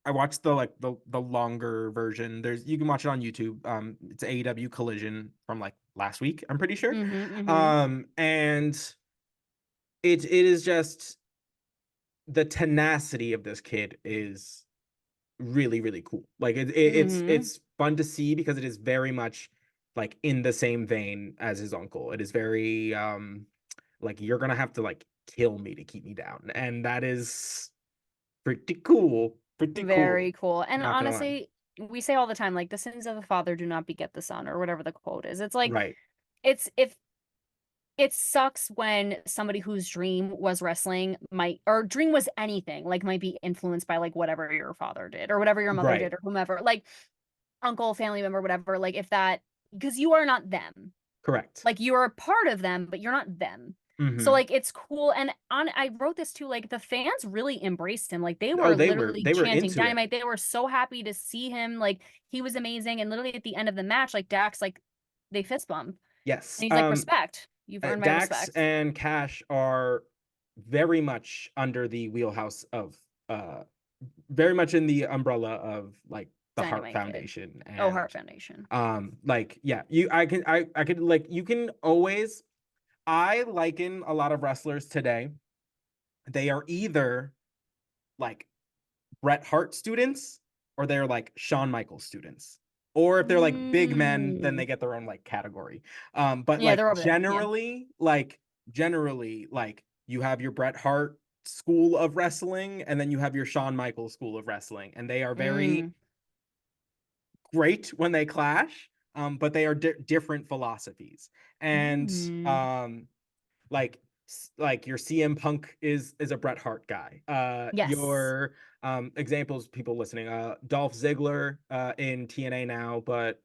I watched the longer version. You can watch it on YouTube. It's AEW Collision from like last week, I'm pretty sure. Mm-hmm. Mm-hmm. And it is just the tenacity of this kid is really, really cool. Like Mm-hmm. it's fun to see because it is very much like in the same vein as his uncle. It is very like you're gonna have to like kill me to keep me down, and that is pretty cool. Pretty cool. Very cool. And Not gonna lie. honestly, we say all the time, like the sins of the father do not beget the son, or whatever the quote is. It's like Right. it's if it sucks when somebody whose dream was wrestling might or dream was anything, like might be influenced by like whatever your father did or whatever your mother Right. did or whomever, like uncle, family member, whatever, like if that because you are not them. Correct. Like you're a part of them, but you're not them. So Mhm. like it's cool. And I wrote this too, like the fans really embraced him. Like they Oh, were they were literally they were chanting into it. Dynamite. They were so happy to see him. Like he was amazing. And literally at the end of the match, like Dax, like they fist bump. Yes. And he's like, respect. You've earned my Dax respect. and Cash are very much under the wheelhouse of very much in the umbrella of like the Hart Dynamite Kid. Foundation. Oh, And Hart Foundation. like yeah, I could like you can always I liken a lot of wrestlers today. They are either like Bret Hart students or they're like Shawn Michaels students. Or if they're like big men, then they Mm. get their own like category. But Yeah, like they're over there. Yeah. generally, like you have your Bret Hart school of wrestling, and then you have your Shawn Michaels school of wrestling, and they are very Mm. great when they clash. But they are different philosophies, and Mm. like like your CM Punk is a Bret Hart guy. Yes. Your examples, people listening, Dolph Ziggler in TNA now, but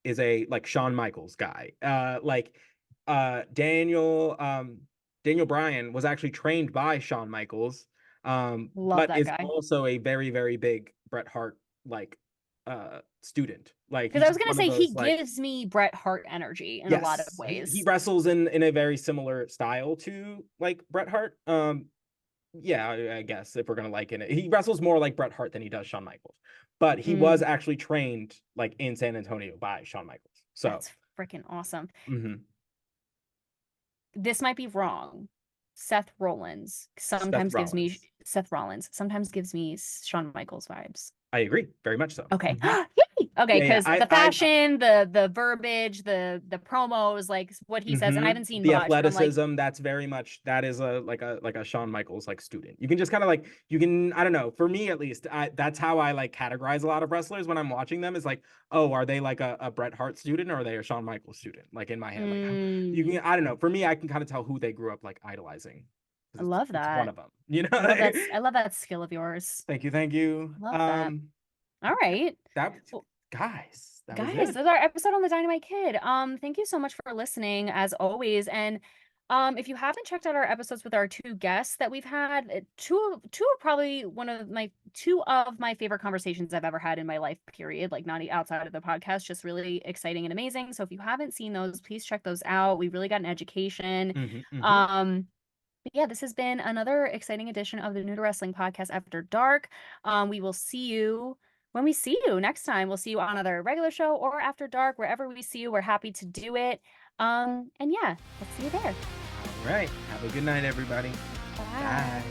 is a like Shawn Michaels guy. Daniel Bryan was actually trained by Shawn Michaels, Love but that is guy. also a very, very big Bret Hart like student. Like Because he's I was just gonna one of say he those like gives me Bret Hart energy in a lot of yes, he ways. wrestles in a very similar style to like Bret Hart. Yeah, I guess if we're gonna liken it, he wrestles more like Bret Hart than he does Shawn Michaels, but he was Mm, actually trained like in San Antonio by Shawn Michaels. So, that's freaking awesome. mhm. This might be wrong. Seth Rollins Seth sometimes gives me Rollins. Seth Rollins sometimes gives me Shawn Michaels vibes. I agree, very much so. Okay. Mhm. Yay! Okay, Yeah, yeah. because the fashion, the verbiage, the promos, like what he says, and I haven't seen The much, but I'm like, athleticism, that's very much that is a like a Shawn Michaels like student. You can just kind of like you can I don't know, for me at least, that's how I like categorize a lot of wrestlers when I'm watching them is like, oh, are they like a Bret Hart student or are they a Shawn Michaels student? Like in my head, like you mm, can I don't know. For me, I can kind of tell who they grew up like idolizing I because love it's one that. of them, you know. I love that skill of yours. Thank you, thank you. I love that. All right. That Well, guys, that was guys, it. this is our episode on the Dynamite Kid. Thank you so much for listening as always. And if you haven't checked out our episodes with our two guests that we've had, two are probably two of my favorite conversations I've ever had in my life, period. Like not outside of the podcast, just really exciting and amazing. So if you haven't seen those, please check those out. We really got an education. Hmm. But yeah, this has been another exciting edition of the New to Wrestling podcast after dark. We will see you when we see you next time. We'll see you on either a regular show or after dark, wherever we see you. We're happy to do it. And yeah, let's see you there. All right. Have a good night, everybody. Bye. Bye.